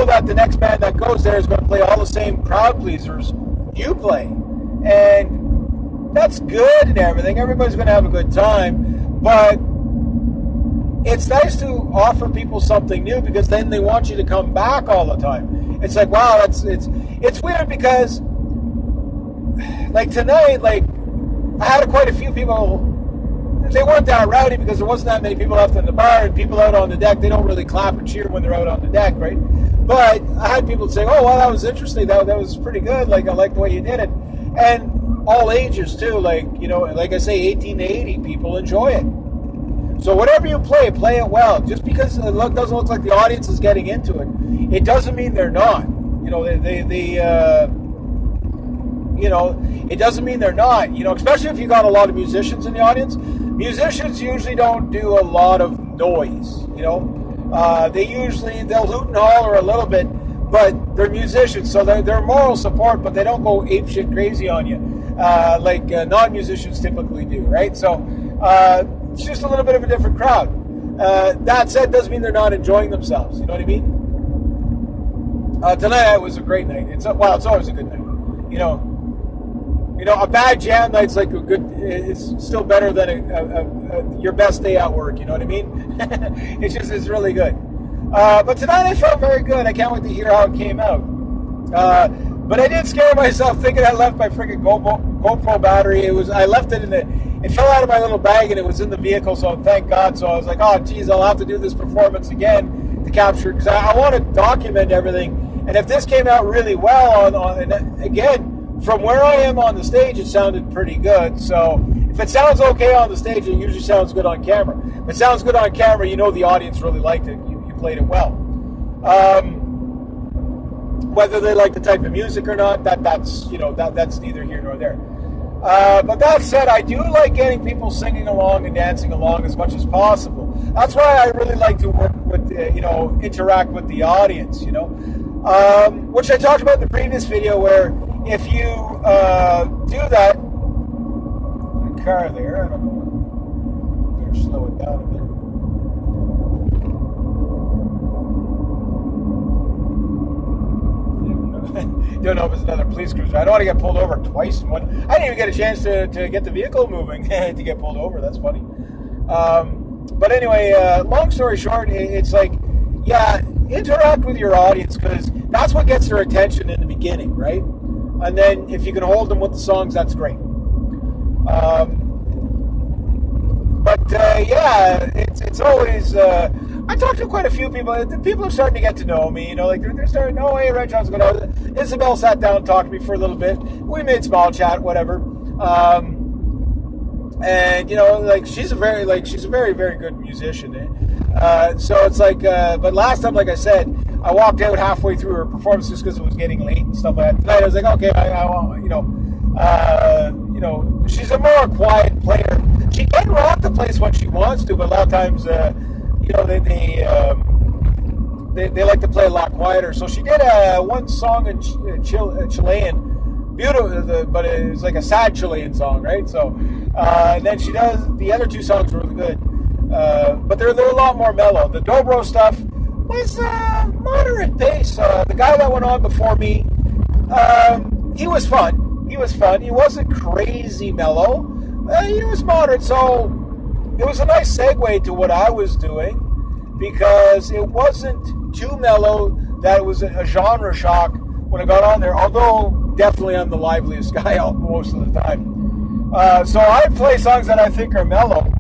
that the next band that goes there is going to play all the same crowd pleasers you play. And that's good and everything. Everybody's going to have a good time. But it's nice to offer people something new because then they want you to come back all the time. It's like, wow, it's weird because, like tonight, like I had quite a few people. They weren't that rowdy because there wasn't that many people left in the bar, and people out on the deck, they don't really clap and cheer when they're out on the deck, right? But I had people say, oh, well, that was interesting. That was pretty good. Like, I like the way you did it. And all ages, too. Like, like I say, 18 to 80 people enjoy it. So whatever you play it well. Just because it doesn't look like the audience is getting into it, it doesn't mean they're not. It doesn't mean they're not. Especially if you got a lot of musicians in the audience. Musicians usually don't do a lot of noise. They'll hoot and holler a little bit, but they're musicians, so they're moral support, but they don't go apeshit crazy on you like non-musicians typically do, right? So it's just a little bit of a different crowd. That said, doesn't mean they're not enjoying themselves. You know what I mean? Tonight was a great night. It's always a good night. A bad jam night's like it's still better than your best day at work. You know what I mean? It's really good. But tonight I felt very good. I can't wait to hear how it came out. But I did scare myself thinking I left my freaking GoPro battery. I left it it fell out of my little bag and it was in the vehicle. So thank God. So I was like, oh geez, I'll have to do this performance again to capture, because I want to document everything And if this came out really well and again, from where I am on the stage, it sounded pretty good. So if it sounds okay on the stage, it usually sounds good on camera. If it sounds good on camera, you know the audience really liked it. You played it well. Whether they like the type of music or not, that's neither here nor there. But that said, I do like getting people singing along and dancing along as much as possible. That's why I really like to work with, interact with the audience, which I talked about in the previous video, where if you do that, the car there, I don't know, better slow it down a bit. Don't know if it's another police cruiser. I don't want to get pulled over twice in one. I didn't even get a chance to get the vehicle moving to get pulled over. That's funny. But anyway, long story short, it's like, yeah, interact with your audience, because that's what gets their attention in the beginning, right? And then if you can hold them with the songs, that's great. Yeah, it's always. I talked to quite a few people. People are starting to get to know me. They're starting. Oh, hey, Reg, how's it going? Isabel sat down and talked to me for a little bit. We made small chat, whatever. And she's a very very good musician. So it's like, but last time, like I said, I walked out halfway through her performance just because it was getting late and stuff like that. Tonight I was like, okay, she's a more quiet player. She can rock the place when she wants to, but a lot of times, they like to play a lot quieter. So she did one song in Chilean, beautiful, but it was like a sad Chilean song, right? So, and then she does the other two songs were really good, but they're a lot more mellow. The dobro stuff was moderate pace. The guy that went on before me, he was fun. He wasn't crazy mellow. He was moderate, so it was a nice segue to what I was doing, because it wasn't too mellow that it was a genre shock when I got on there, although definitely I'm the liveliest guy out most of the time. So I play songs that I think are mellow,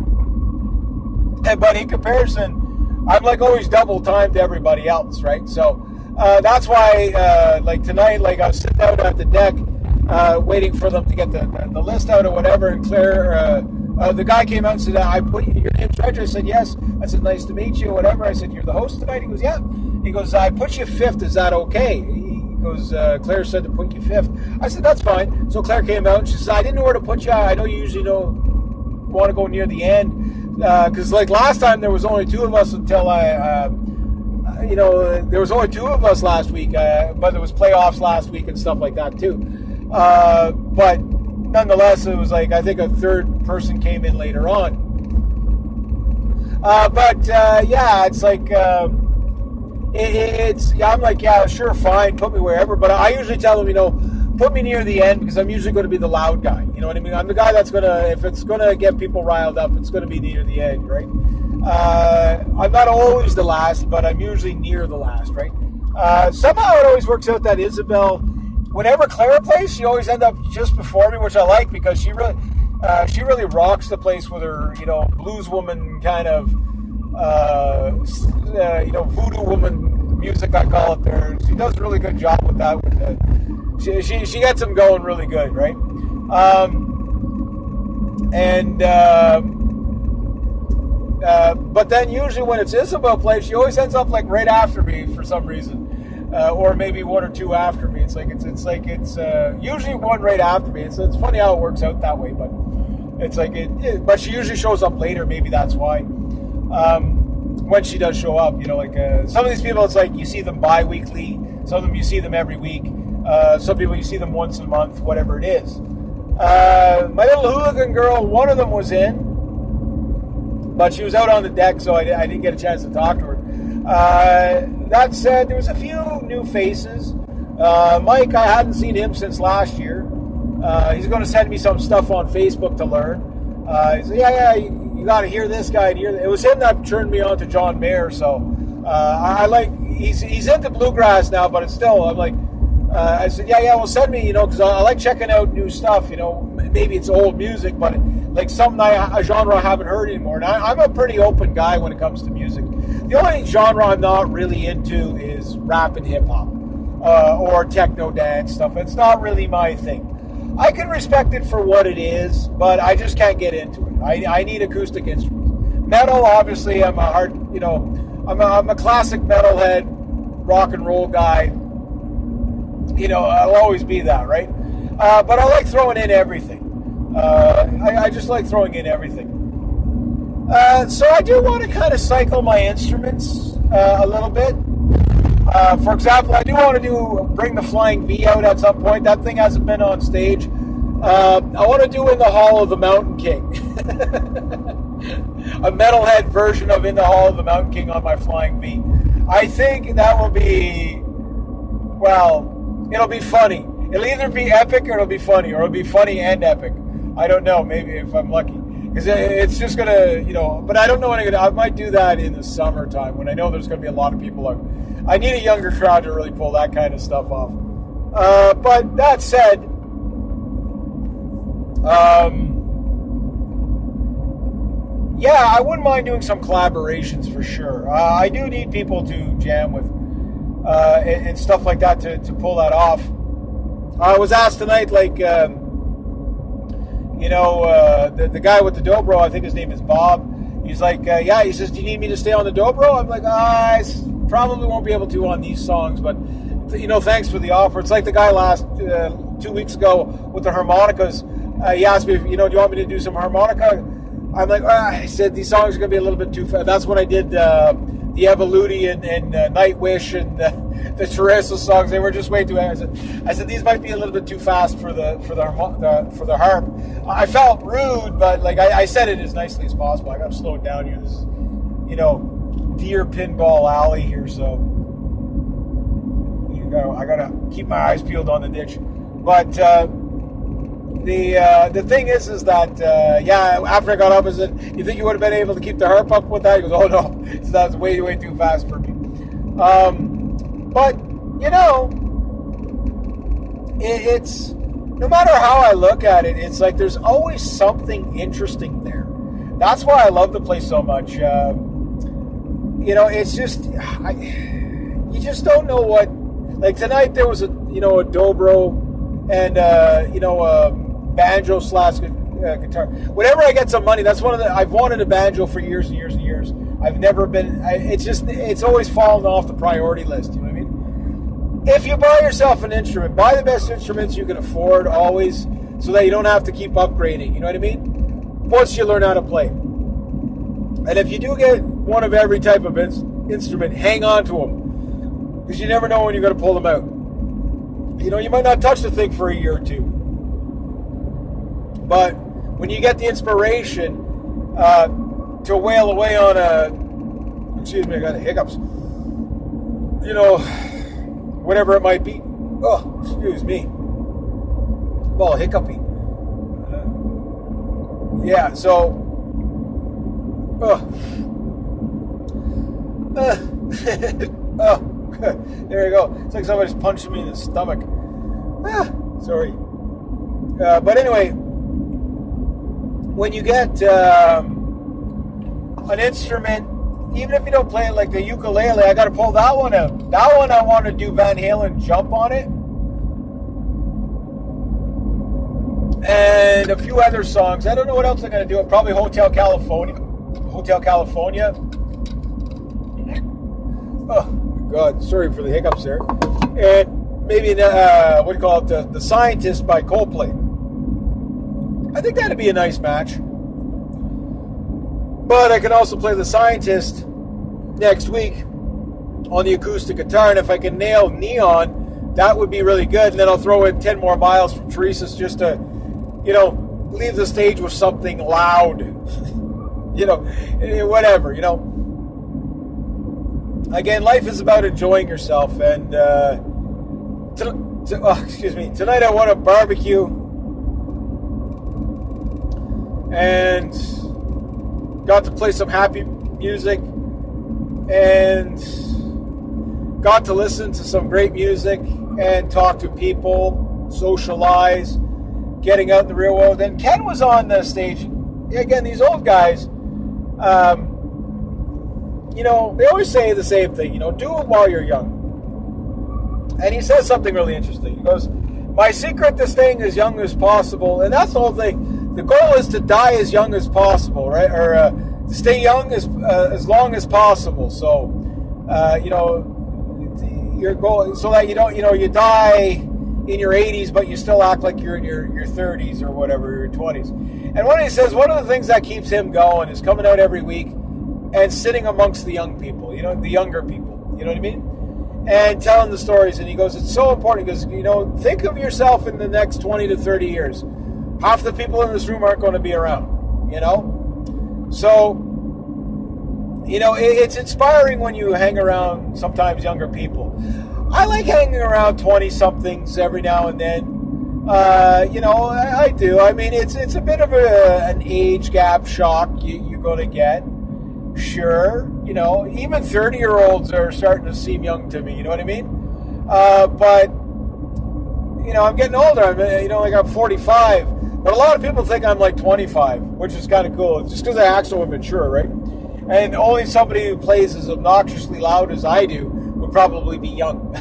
but in comparison, I'm like always double time to everybody else, right? So that's why, like tonight, like I was sitting out at the deck, waiting for them to get the list out or whatever, and Claire, the guy came out and said, "I put your name's Reg." I said, "Yes." I said, "Nice to meet you," whatever. I said, "You're the host tonight?" He goes, "Yeah." He goes, "I put you fifth. Is that okay?" He goes, "Claire said to put you fifth." I said, "That's fine." So Claire came out and she said, "I didn't know where to put you. I know you usually want to go near the end, because like last time there was only two of us until there was only two of us last week, but there was playoffs last week and stuff like that too. But nonetheless, it was like, I think a third person came in later on. Yeah, it's like, I'm like, yeah, sure, fine, put me wherever. But I usually tell them, put me near the end, because I'm usually going to be the loud guy. You know what I mean? I'm the guy that's going to, if it's going to get people riled up, it's going to be near the end, right? I'm not always the last, but I'm usually near the last, right? Somehow it always works out that Isabel, whenever Claire plays, she always ends up just before me, which I like, because she really rocks the place with her, blues woman kind of, voodoo woman music, I call it there. She does a really good job with that. She gets them going really good, right? But then usually when it's Isabel plays, she always ends up like right after me for some reason. Or maybe one or two after me. It's usually one right after me. It's funny how it works out that way, but it's like but she usually shows up later. Maybe that's why. When she does show up, some of these people, it's like you see them bi-weekly. Some of them you see them every week. Some people you see them once a month, whatever it is. My little hooligan girl, one of them was in, but she was out on the deck, so I didn't get a chance to talk to her. That said, there was a few new faces. Mike, I hadn't seen him since last year. He's going to send me some stuff on Facebook to learn. He said, yeah, you got to hear this guy. It was him that turned me on to John Mayer. So I like. He's into bluegrass now, but it's still. I'm like. I said, yeah. Well, send me. Because I like checking out new stuff. Maybe it's old music, but like something a genre I haven't heard anymore. And I'm a pretty open guy when it comes to music. The only genre I'm not really into is rap and hip hop. or techno dance stuff. It's not really my thing. I can respect it for what it is, but I just can't get into it. I need acoustic instruments. Metal, obviously, I'm a classic metalhead, rock and roll guy. I'll always be that, right? But I like throwing in everything. I just like throwing in everything. So I do want to kind of cycle my instruments a little bit. For example, I do want to bring the Flying V out at some point. That thing hasn't been on stage. I want to do In the Hall of the Mountain King. A metalhead version of In the Hall of the Mountain King on my Flying V. I think that will be, it'll be funny. It'll either be epic or it'll be funny, or it'll be funny and epic. I don't know, maybe if I'm lucky. Because it's just going to, but I don't know when I might do that in the summertime when I know there's going to be a lot of people out. I need a younger crowd to really pull that kind of stuff off. But that said, I wouldn't mind doing some collaborations for sure. I do need people to jam with and stuff like that to pull that off. I was asked tonight, like, the guy with the dobro, I think his name is Bob. He's like, he says, do you need me to stay on the dobro? I'm like, I probably won't be able to on these songs, but, thanks for the offer. It's like the guy 2 weeks ago with the harmonicas. He asked me, do you want me to do some harmonica? I'm like, I said, these songs are going to be a little bit too fast. That's when I did the Evoluti and Nightwish and the Teresa songs. They were just way too fast. I said these might be a little bit too fast for the harp. I felt rude, but like I said it as nicely as possible. I got to slow it down here. This is, Deer Pinball Alley here, so I got to keep my eyes peeled on the ditch. But the thing is that after I got up, I said, you think you would have been able to keep the harp up with that? He goes, oh no, that's way too fast for me. But it's no matter how I look at it, it's like there's always something interesting there. That's why I love the place so much. It's just you just don't know what. Like tonight, there was a dobro and banjo / guitar. Whenever I get some money, that's I've wanted a banjo for years and years and years. I've never been. It's always fallen off the priority list. You know what I mean? If you buy yourself an instrument, buy the best instruments you can afford always, so that you don't have to keep upgrading. You know what I mean? Once you learn how to play, and if you do get one of every type of instrument, hang on to them, because you never know when you're going to pull them out. You might not touch the thing for a year or two. But when you get the inspiration to wail away on excuse me, I got the hiccups. Whatever it might be. Oh, excuse me. Well, hiccupy. So. There you go. It's like somebody's punching me in the stomach. Sorry. But anyway, when you get an instrument, even if you don't play it like the ukulele, I got to pull that one out. That one I want to do Van Halen Jump on it. And a few other songs. I don't know what else I'm going to do. Probably Hotel California. Oh, God. Sorry for the hiccups there. And maybe, The Scientist by Coldplay. I think that'd be a nice match. But I can also play The Scientist next week on the acoustic guitar. And if I can nail Neon, that would be really good. And then I'll throw in 10 more miles from Teresa's just to, leave the stage with something loud. Whatever, Again, life is about enjoying yourself. And, tonight I want to barbecue. And got to play some happy music. And got to listen to some great music. And talk to people. Socialize. Getting out in the real world. And Ken was on the stage. Again, these old guys, they always say the same thing, do it while you're young. And he says something really interesting. He goes, my secret to staying as young as possible, and that's the whole thing. The goal is to die as young as possible, right? Or to stay young as long as possible. So, your goal, so that you don't, you die in your 80s, but you still act like you're in your 30s or whatever, your 20s. And what he says, one of the things that keeps him going is coming out every week and sitting amongst the young people, the younger people, you know what I mean? And telling the stories. And he goes, it's so important because, think of yourself in the next 20 to 30 years. Half the people in this room aren't going to be around, So, it's inspiring when you hang around sometimes younger people. I like hanging around 20-somethings every now and then. I do. I mean, it's a bit of an age gap shock you're going to get. Sure, even 30-year-olds are starting to seem young to me, you know what I mean? But, I'm getting older. I'm 45. But a lot of people think I'm like 25, which is kind of cool. It's just because I act so immature, right? And only somebody who plays as obnoxiously loud as I do would probably be young.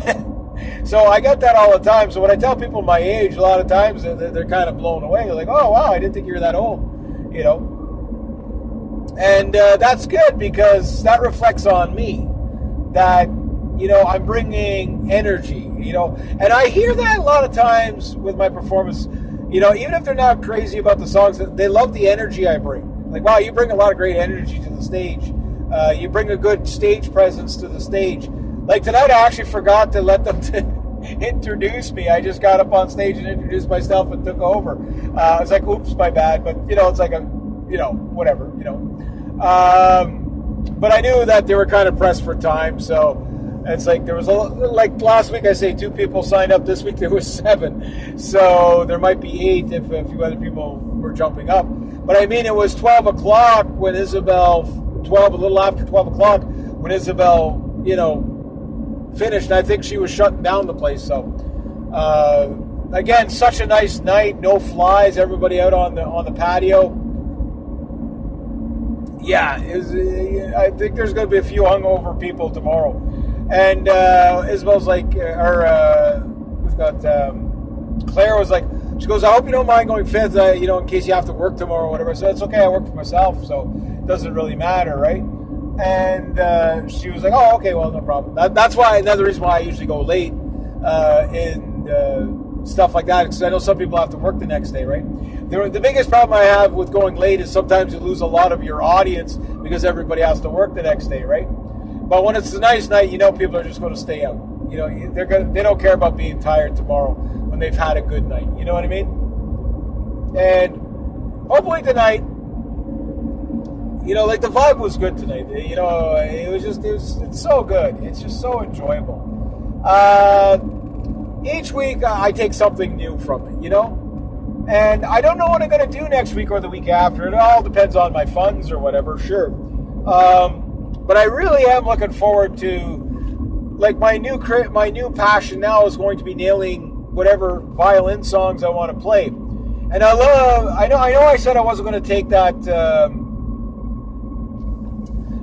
So I get that all the time. So when I tell people my age, a lot of times they're kind of blown away. They're like, oh, wow, I didn't think you were that old, And that's good because that reflects on me that, I'm bringing energy, And I hear that a lot of times with my performance, even if they're not crazy about the songs, they love the energy I bring. Like, wow, you bring a lot of great energy to the stage. You bring a good stage presence to the stage. Like tonight, I actually forgot to let them introduce me. I just got up on stage and introduced myself and took over. I was like, oops, my bad. But, it's like whatever, But I knew that they were kind of pressed for time, so it's like there was like last week I say 2 people signed up. This week there was 7, so there might be 8 if a few other people were jumping up. But I mean, it was 12 o'clock when Isabel, a little after 12 o'clock when Isabel, finished. And I think she was shutting down the place. So again, such a nice night. No flies. Everybody out on the patio. Yeah, I think there's going to be a few hungover people tomorrow. And Isabel's like, we've got Claire was like, she goes, I hope you don't mind going 5th, in case you have to work tomorrow or whatever. So it's okay, I work for myself, so it doesn't really matter, right? And she was like, oh, okay, well, no problem. That's why, another reason why I usually go late and stuff like that, because I know some people have to work the next day, right? The biggest problem I have with going late is sometimes you lose a lot of your audience because everybody has to work the next day, right? But when it's a nice night, people are just going to stay out. They don't care about being tired tomorrow when they've had a good night. You know what I mean? And hopefully tonight, like the vibe was good tonight. It's so good. It's just so enjoyable. Each week I take something new from it, And I don't know what I'm going to do next week or the week after. It all depends on my funds or whatever, sure. But I really am looking forward to, like, my new passion now is going to be nailing whatever violin songs I want to play. And I know I said I wasn't going to take that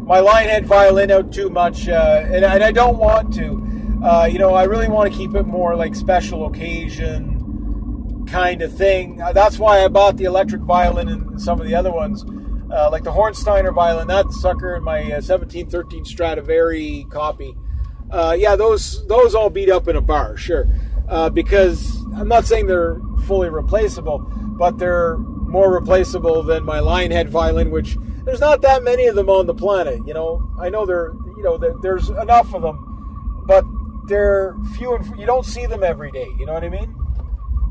my Lionhead violin out too much, and I don't want to. I really want to keep it more like special occasion kind of thing. That's why I bought the electric violin and some of the other ones. Like the Hornsteiner violin, that sucker in my 1713 Stradivari copy. Those all beat up in a bar, sure. Because I'm not saying they're fully replaceable, but they're more replaceable than my Lionhead violin, which there's not that many of them on the planet. I know there's enough of them, but they're few and you don't see them every day. You know what I mean?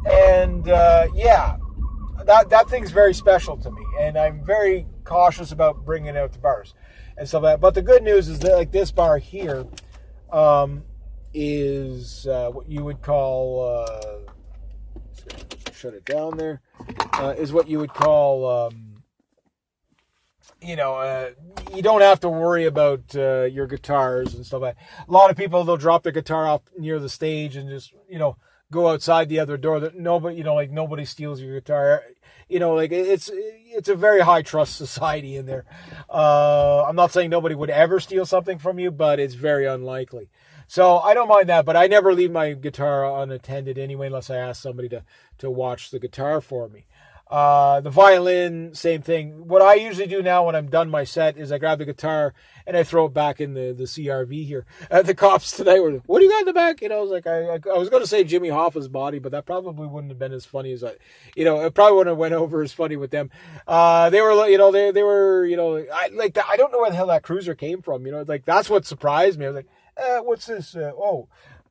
And that thing's very special to me, and I'm very cautious about bringing it out to bars and stuff like that. But the good news is that, like, this bar here is what you would call shut it down there, is what you would call you don't have to worry about your guitars and stuff like that. A lot of people, they'll drop their guitar off near the stage and just go outside the other door. That nobody, nobody steals your guitar. It's a very high trust society in there. I'm not saying nobody would ever steal something from you, but it's very unlikely. So I don't mind that, but I never leave my guitar unattended anyway, unless I ask somebody to watch the guitar for me. The violin, same thing. What I usually do now when I'm done my set is I grab the guitar and I throw it back in the CRV here. The cops tonight were, what do you got in the back? I was like, I was going to say Jimmy Hoffa's Body, but that probably wouldn't have been as funny as it probably wouldn't have went over as funny with them. They were, they were, I don't know where the hell that cruiser came from. Like that's what surprised me. I was like, what's this?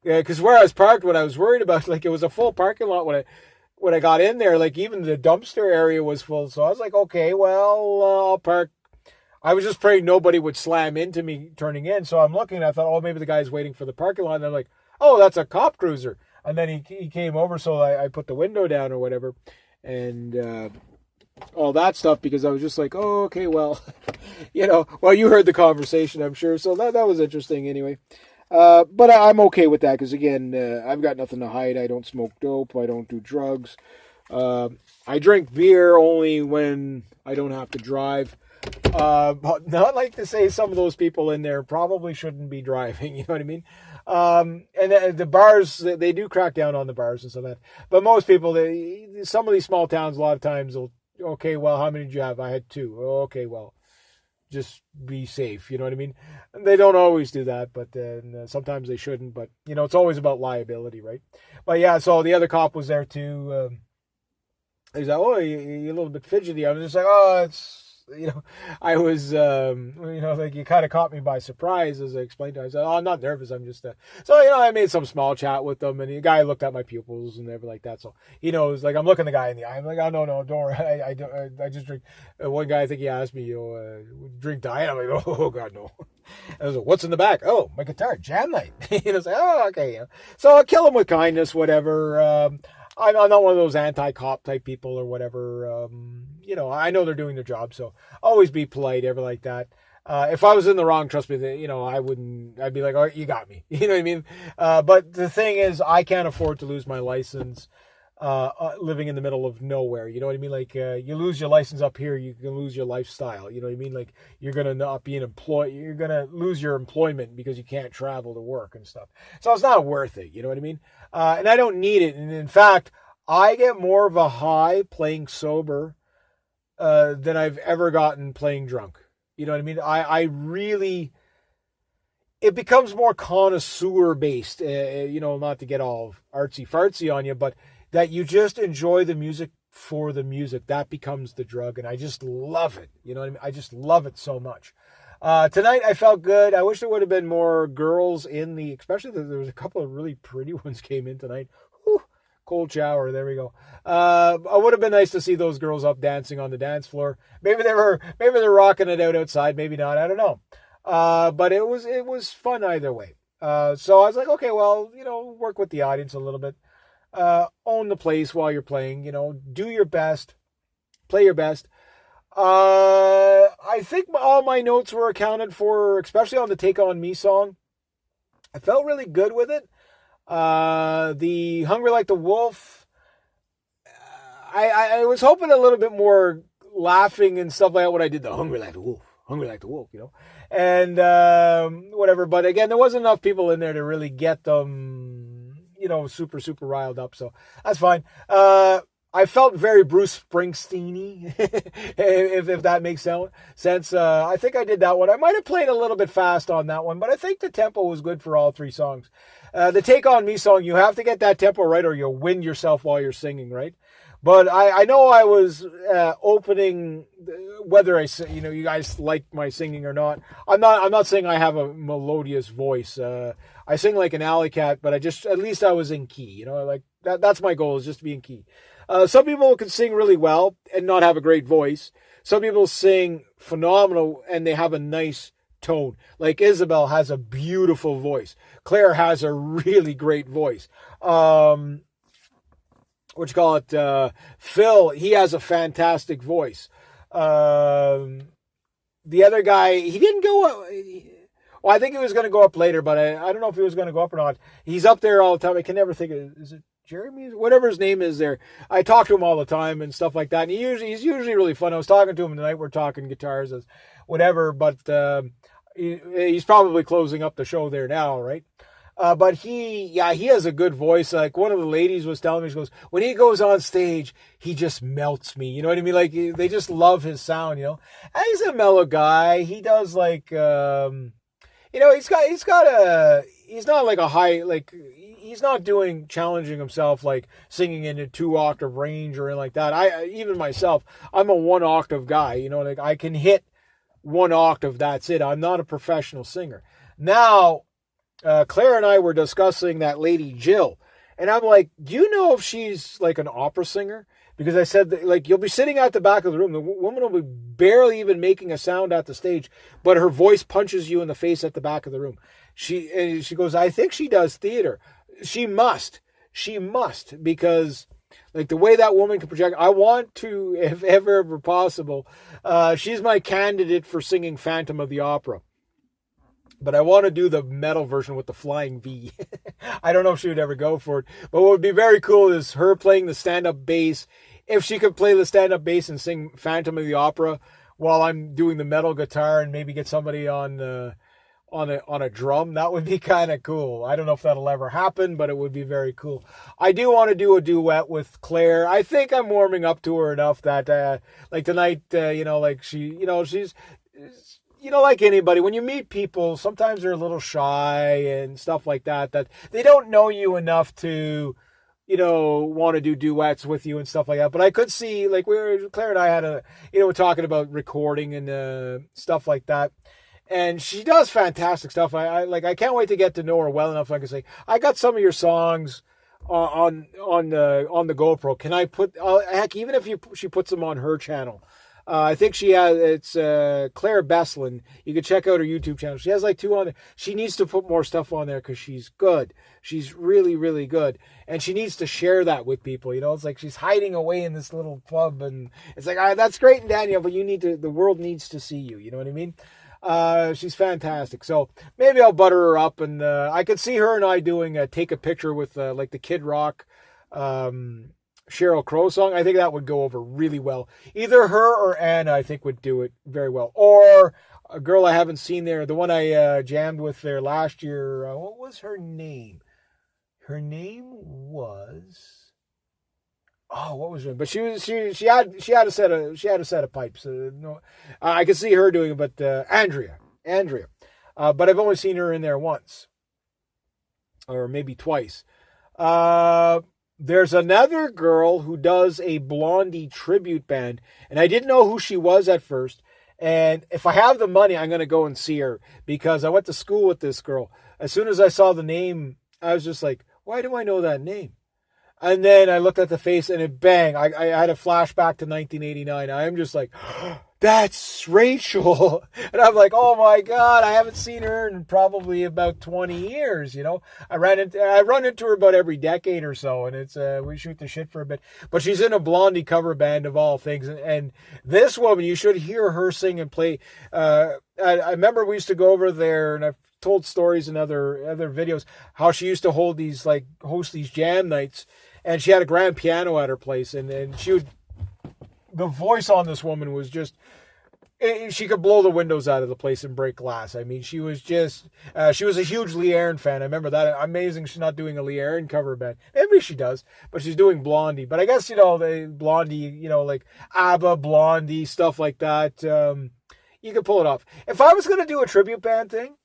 Because where I was parked, what I was worried about, like it was a full parking lot when I got in there, like even the dumpster area was full. So I was like, okay, well, I'll park. I was just praying nobody would slam into me turning in. So I'm looking and I thought, oh, maybe the guy's waiting for the parking lot. And I'm like, oh, that's a cop cruiser. And then he came over. So I put the window down or whatever. And all that stuff because I was just like, oh, okay, well, well, you heard the conversation, I'm sure. So that was interesting anyway. But I'm okay with that because, again, I've got nothing to hide. I don't smoke dope. I don't do drugs. I drink beer only when I don't have to drive. Not like to say some of those people in there probably shouldn't be driving. You know what I mean? And the bars, they do crack down on the bars and stuff like that. But most people, some of these small towns, a lot of times, okay, well, how many did you have? I had 2. Okay, well, just be safe, you know what I mean? And they don't always do that, but sometimes they shouldn't. But, it's always about liability, right? But, yeah, so the other cop was there, too. He's like, oh, you're a little bit fidgety. I was just like, oh, it's, I was, like you kind of caught me by surprise as I explained to him. I said, oh, I'm not nervous. I'm just, so, I made some small chat with them and the guy looked at my pupils and everything like that. So he knows, like, I'm looking the guy in the eye. I'm like, oh, no, don't worry. I just drink. One guy, I think he asked me, drink diet. I'm like, oh God, no. I was like, what's in the back? Oh, my guitar, jam night. It's like, oh, okay. So I'll kill him with kindness, whatever. I'm not one of those anti-cop type people or whatever. I know they're doing their job, so always be polite, ever like that. If I was in the wrong, trust me, I wouldn't, I'd be like, oh, you got me. You know what I mean? But the thing is, I can't afford to lose my license living in the middle of nowhere. You know what I mean? Like, you lose your license up here, you can lose your lifestyle. You know what I mean? Like, you're going to not be an employee. You're going to lose your employment because you can't travel to work and stuff. So it's not worth it. You know what I mean? And I don't need it. And in fact, I get more of a high playing sober than I've ever gotten playing drunk. You know what I mean? I really, it becomes more connoisseur based, not to get all artsy fartsy on you, but that you just enjoy the music for the music. That becomes the drug. And I just love it. You know what I mean? I just love it so much. Tonight I felt good. I wish there would have been more girls especially there was a couple of really pretty ones came in tonight. Whew, cold shower. There we go. It would have been nice to see those girls up dancing on the dance floor. Maybe they're rocking it out outside. Maybe not. I don't know. But it was fun either way. So I was like, okay, well, work with the audience a little bit. Own the place while you're playing, do your best, play your best. I think all my notes were accounted for, especially on the Take On Me song. I felt really good with it. The Hungry Like the Wolf, I was hoping a little bit more laughing and stuff like that when I did the Hungry Like the Wolf, and whatever. But again, there wasn't enough people in there to really get them, super, super riled up. So that's fine. I felt very Bruce Springsteen-y, if that makes sense. I think I did that one. I might have played a little bit fast on that one, but I think the tempo was good for all 3 songs. The Take On Me song, you have to get that tempo right or you'll wind yourself while you're singing, right? But I know I was opening, whether you guys like my singing or not. I'm not saying I have a melodious voice. I sing like an alley cat, but at least I was in key. Like that's my goal, is just to be in key. Some people can sing really well and not have a great voice. Some people sing phenomenal and they have a nice tone. Like Isabel has a beautiful voice. Claire has a really great voice. Phil, he has a fantastic voice. The other guy, he didn't go up. Well, I think he was going to go up later, but I don't know if he was going to go up or not. He's up there all the time. I can never think of, is it Jeremy? Whatever his name is there. I talk to him all the time and stuff like that. And he's usually really fun. I was talking to him tonight. We're talking guitars, whatever, but he's probably closing up the show there now, right? But he has a good voice. Like one of the ladies was telling me, she goes, when he goes on stage, he just melts me. You know what I mean? Like they just love his sound, And he's a mellow guy. He does like, he's not like a high, like he's not challenging himself, like singing in a 2-octave range or anything like that. Even myself, I'm a 1-octave guy, like I can hit 1 octave. That's it. I'm not a professional singer. Now, Claire and I were discussing that lady Jill, and I'm like, do you know if she's like an opera singer? Because I said that, like, you'll be sitting at the back of the room. The woman will be barely even making a sound at the stage, but her voice punches you in the face at the back of the room. She goes, I think she does theater. She must, because like the way that woman can project, I want to, if ever possible, she's my candidate for singing Phantom of the Opera. But I want to do the metal version with the flying V. I don't know if she would ever go for it. But what would be very cool is her playing the stand-up bass. If she could play the stand-up bass and sing Phantom of the Opera while I'm doing the metal guitar and maybe get somebody on a drum, that would be kind of cool. I don't know if that'll ever happen, but it would be very cool. I do want to do a duet with Claire. I think I'm warming up to her enough that, like tonight, like she's... like anybody, when you meet people, sometimes they're a little shy and stuff like that they don't know you enough to, want to do duets with you and stuff like that. But I could see, like, Claire and I had we're talking about recording and stuff like that. And she does fantastic stuff. I can't wait to get to know her well enough. So I can say, I got some of your songs on the GoPro. Can I put, heck, even if she puts them on her channel. I think she has, it's Claire Beslin. You can check out her YouTube channel. She has like 2 on there. She needs to put more stuff on there because she's good. She's really, really good. And she needs to share that with people. It's like she's hiding away in this little pub. And it's like, that's great, Daniel, but the world needs to see you. You know what I mean? She's fantastic. So maybe I'll butter her up. And I could see her and I doing Take a Picture with like the Kid Rock Sheryl Crow song. I think that would go over really well. Either her or Anna, I think, would do it very well. Or a girl I haven't seen there, the one I jammed with there last year. What was her name? Her name was... Oh, what was her name? But she had a set of pipes. No, I could see her doing it, but Andrea. But I've only seen her in there once, or maybe twice. There's another girl who does a Blondie tribute band, and I didn't know who she was at first. And if I have the money, I'm going to go and see her because I went to school with this girl. As soon as I saw the name, I was just like, why do I know that name? And then I looked at the face and it bang. I had a flashback to 1989. I'm just like, that's Rachel. And I'm like, oh my God, I haven't seen her in probably about 20 years. I run into her about every decade or so, and it's we shoot the shit for a bit. But she's in a Blondie cover band of all things, and this woman, you should hear her sing and play. I remember we used to go over there, and I've told stories in other videos how she used to host these jam nights, and she had a grand piano at her place, and she would. The voice on this woman was just, she could blow the windows out of the place and break glass. I mean, she was just, she was a huge Lee Aaron fan. I remember that. Amazing she's not doing a Lee Aaron cover band. Maybe she does, but she's doing Blondie. But I guess, the Blondie, like ABBA, Blondie, stuff like that. You could pull it off. If I was going to do a tribute band thing,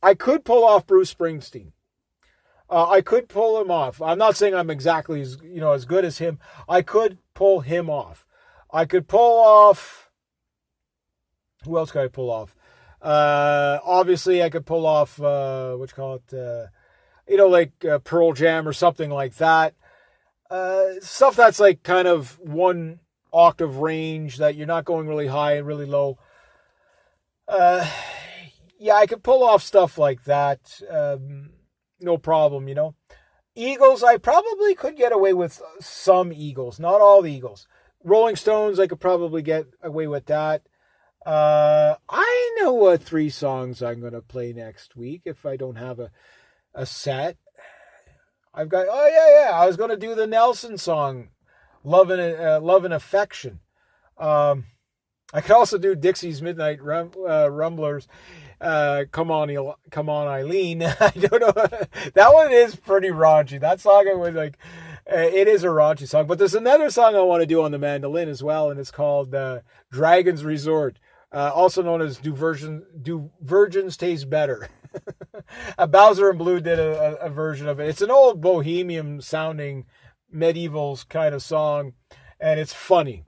I could pull off Bruce Springsteen. I could pull him off. I'm not saying I'm exactly as good as him. I could pull him off. I could pull off. Who else could I pull off? Obviously, I could pull off Pearl Jam or something like that. Stuff that's like kind of 1 octave range that you're not going really high and really low. Yeah, I could pull off stuff like that. No problem, Eagles, I probably could get away with some Eagles, not all the Eagles. Rolling Stones, I could probably get away with that. I know what 3 songs I'm going to play next week if I don't have a set. I've got, I was going to do the Nelson song, Love and Affection. I could also do Dixie's Midnight Rumblers. Come on, Eileen. I don't know. That one is pretty raunchy. That song I was like, it is a raunchy song. But there's another song I want to do on the mandolin as well, and it's called Dragon's Resort, also known as Do Virgins Taste Better? Bowser and Blue did a version of it. It's an old bohemian sounding medieval kind of song, and it's funny.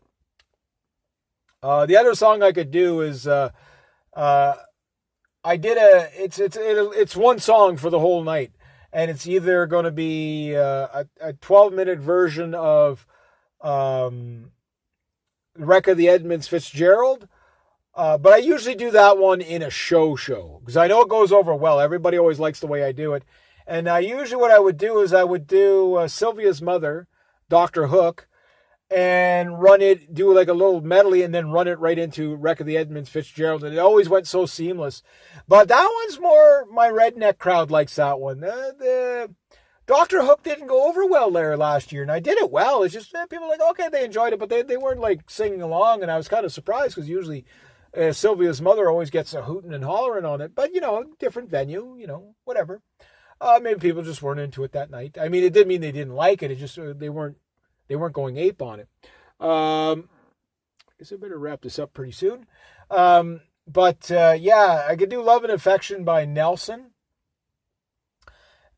The other song I could do is it's one song for the whole night, and it's either going to be a 12-minute version of Wreck of the Edmunds Fitzgerald, but I usually do that one in a show because I know it goes over well. Everybody always likes the way I do it. And usually what I would do is I would do Sylvia's Mother, Dr. Hook, and do like a little medley and then run it right into Wreck of the Edmunds Fitzgerald. And it always went so seamless. But that one's more, my redneck crowd likes that one. The Dr. Hook didn't go over well there last year, and I did it well. It's just people were like, okay, they enjoyed it, but they weren't like singing along, and I was kind of surprised because usually Sylvia's Mother always gets a hooting and hollering on it. But, different venue, whatever. Maybe people just weren't into it that night. I mean, it didn't mean they didn't like it. It just they weren't going ape on it. I guess I better wrap this up pretty soon. But I could do Love and Affection by Nelson.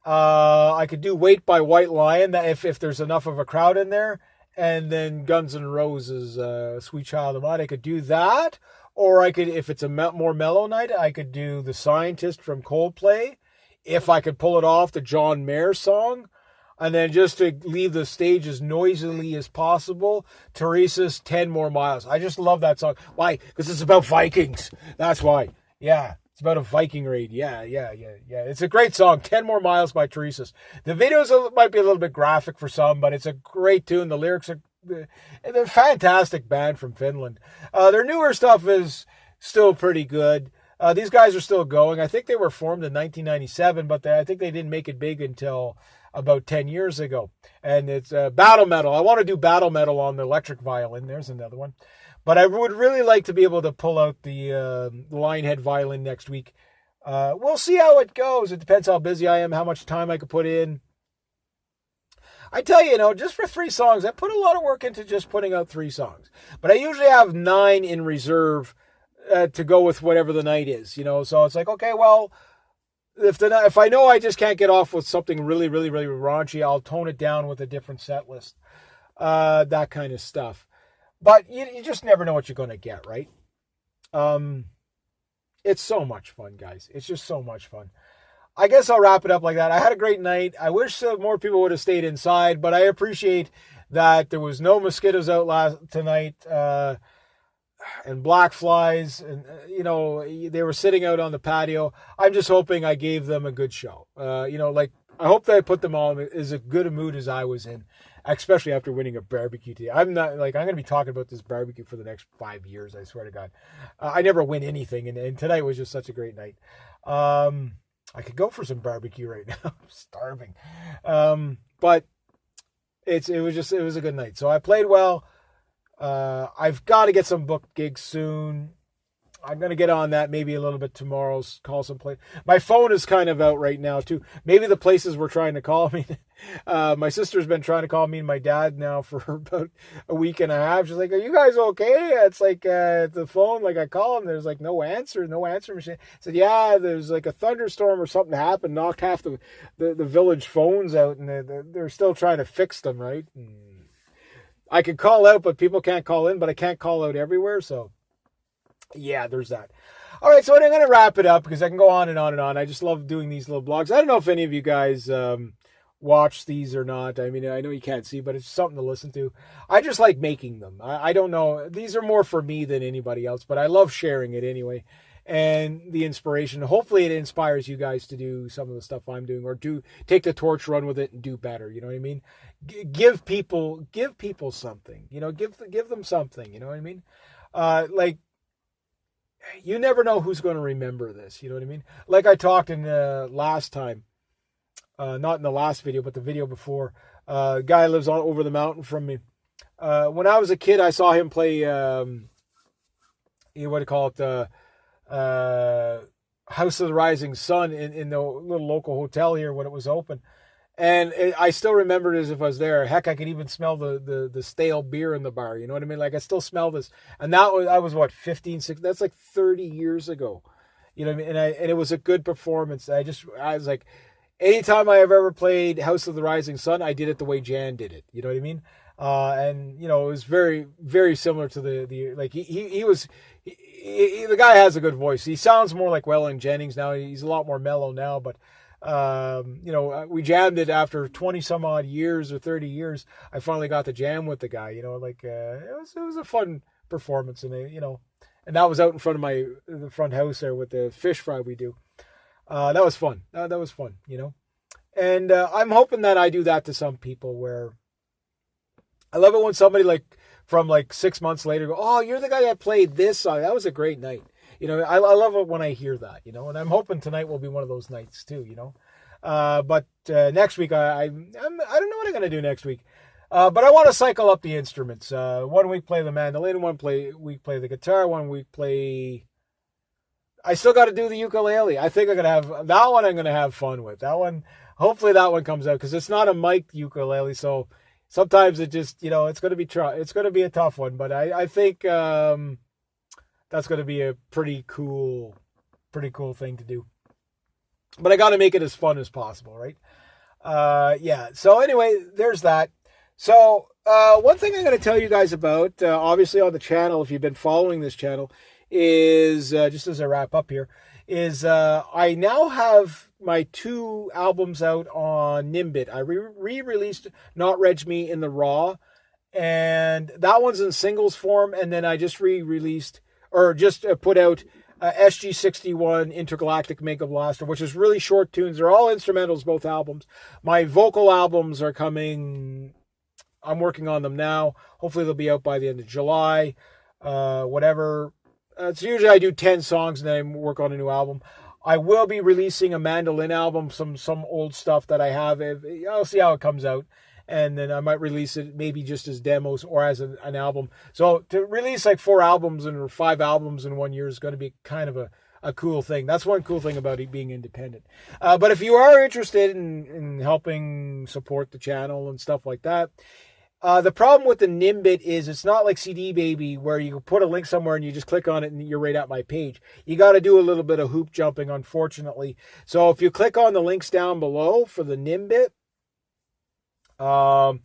I could do Wait by White Lion if there's enough of a crowd in there. And then Guns N' Roses, Sweet Child of Mine. I could do that. Or I could, if it's a more mellow night, I could do The Scientist from Coldplay. If I could pull it off, the John Mayer song. And then just to leave the stage as noisily as possible, Teresa's 10 More Miles. I just love that song. Why? Because it's about Vikings. That's why. Yeah, it's about a Viking raid. Yeah. It's a great song, 10 More Miles by Teresa's. The videos might be a little bit graphic for some, but it's a great tune. The lyrics are... They're a fantastic band from Finland. Their newer stuff is still pretty good. These guys are still going. I think they were formed in 1997, but I think they didn't make it big until about 10 years ago. And it's battle metal. I want to do battle metal on the electric violin. There's another one. But I would really like to be able to pull out the Lionhead violin next week. We'll see how it goes. It depends how busy I am, how much time I could put in. I tell you, just for 3 songs, I put a lot of work into just putting out 3 songs. But I usually have 9 in reserve to go with whatever the night is, So it's like, okay, well, if I know I just can't get off with something really, really, really raunchy, I'll tone it down with a different set list. That kind of stuff. But you just never know what you're going to get, right? It's so much fun, guys. It's just so much fun. I guess I'll wrap it up like that. I had a great night. I wish more people would have stayed inside, but I appreciate that there was no mosquitoes out tonight, and black flies, and they were sitting out on the patio. I'm just hoping I gave them a good show. I hope that I put them all in as good a mood as I was in, especially after winning a barbecue today. I'm going to be talking about this barbecue for the next 5 years. I swear to God, I never win anything, and tonight was just such a great night. I could go for some barbecue right now. I'm starving. But it was a good night. So I played well. I've got to get some booked gigs soon. I'm going to get on that maybe a little bit tomorrow, call some place. My phone is kind of out right now too. Maybe the places were trying to call me. My sister's been trying to call me and my dad now for about a week and a half. She's like, are you guys okay? It's like the phone, like I call them, there's like no answer machine. I said, yeah, there's like a thunderstorm or something happened, knocked half the village phones out, and they're still trying to fix them, right? I could call out, but people can't call in, but I can't call out everywhere, so yeah, there's that. All right, so I'm going to wrap it up because I can go on and on and on. I just love doing these little blogs. I don't know if any of you guys watch these or not. I mean, I know you can't see, but it's something to listen to. I just like making them. I don't know. These are more for me than anybody else, but I love sharing it anyway. And the inspiration. Hopefully it inspires you guys to do some of the stuff I'm doing, or take the torch, run with it, and do better. You know what I mean? Give people something. Give them something. You know what I mean? You never know who's going to remember this. You know what I mean? Like I talked in the last time, not in the last video, but the video before. A guy lives over the mountain from me. When I was a kid, I saw him play. What do you call it? House of the Rising Sun in the little local hotel here when it was open. And I still remember it as if I was there. Heck, I could even smell the stale beer in the bar. You know what I mean? Like, I still smell this. And I was what, 15, 16? That's like 30 years ago. You know what I mean? And it was a good performance. I was like, anytime I have ever played House of the Rising Sun, I did it the way Jan did it. You know what I mean? And you know, it was very, very similar to the like the guy has a good voice. He sounds more like Waylon Jennings now. He's a lot more mellow now, but you know, we jammed it after 20 some odd years or 30 years. I finally got to jam with the guy. You know, like it was a fun performance, and you know, and that was out in front of the front house there with the fish fry we do. That was fun. That was fun. You know, and I'm hoping that I do that to some people where. I love it when somebody from 6 months later go, oh, you're the guy that played this song. That was a great night. You know, I love it when I hear that, you know, and I'm hoping tonight will be one of those nights too, you know. But next week, I don't know what I'm going to do next week. But I want to cycle up the instruments. 1 week play the mandolin, week play the guitar, 1 week play... I still got to do the ukulele. I think I'm going to have... That one I'm going to have fun with. That one, hopefully that one comes out, because it's not a mic ukulele, so... Sometimes it just, you know, it's going to be a tough one, but I think that's going to be a pretty cool thing to do. But I got to make it as fun as possible, right? Yeah. So anyway, there's that. So one thing I'm going to tell you guys about, obviously on the channel, if you've been following this channel, is just as I wrap up here, is I now have my 2 albums out on Nimbit. I re-released Not Reg Me in the raw, and that one's in singles form, and then I just re-released, or just put out SG61 Intergalactic Mega Blaster, which is really short tunes. They're all instrumentals, both albums. My vocal albums are coming. I'm working on them now. Hopefully they'll be out by the end of July. Whatever. So usually I do 10 songs and then I work on a new album. I will be releasing a mandolin album, some old stuff that I have. I'll see how it comes out. And then I might release it maybe just as demos or as an album. So to release 4 albums or 5 albums in 1 year is going to be kind of a cool thing. That's one cool thing about it being independent. But if you are interested in helping support the channel and stuff like that, the problem with the Nimbit is it's not like CD Baby where you put a link somewhere and you just click on it and you're right at my page. You got to do a little bit of hoop jumping, unfortunately. So if you click on the links down below for the Nimbit on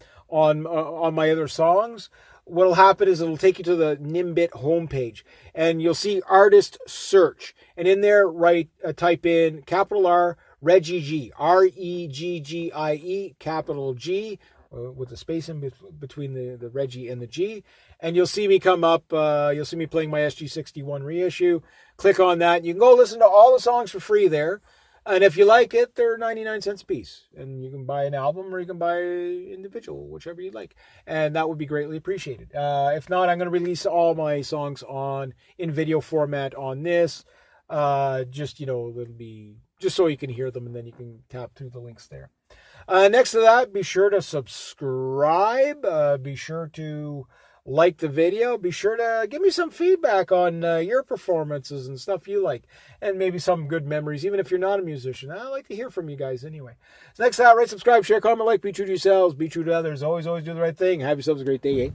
my other songs, what'll happen is it'll take you to the Nimbit homepage and you'll see artist search. And in there, type in capital R, Reggie G, REGGIE, capital G, with a space in between the Reggie and the G. And you'll see me come up, you'll see me playing my SG61 reissue. Click on that. You can go listen to all the songs for free there. And if you like it, they're 99 cents a piece. And you can buy an album or you can buy individual, whichever you like. And that would be greatly appreciated. If not, I'm going to release all my songs in video format on this. Just, it'll be just so you can hear them and then you can tap through the links there. Next to that, be sure to subscribe. Be sure to like the video. Be sure to give me some feedback on your performances and stuff you like. And maybe some good memories, even if you're not a musician. I like to hear from you guys anyway. So next to that, rate, subscribe, share, comment, like, be true to yourselves, be true to others. Always, always do the right thing. Have yourselves a great day, eh?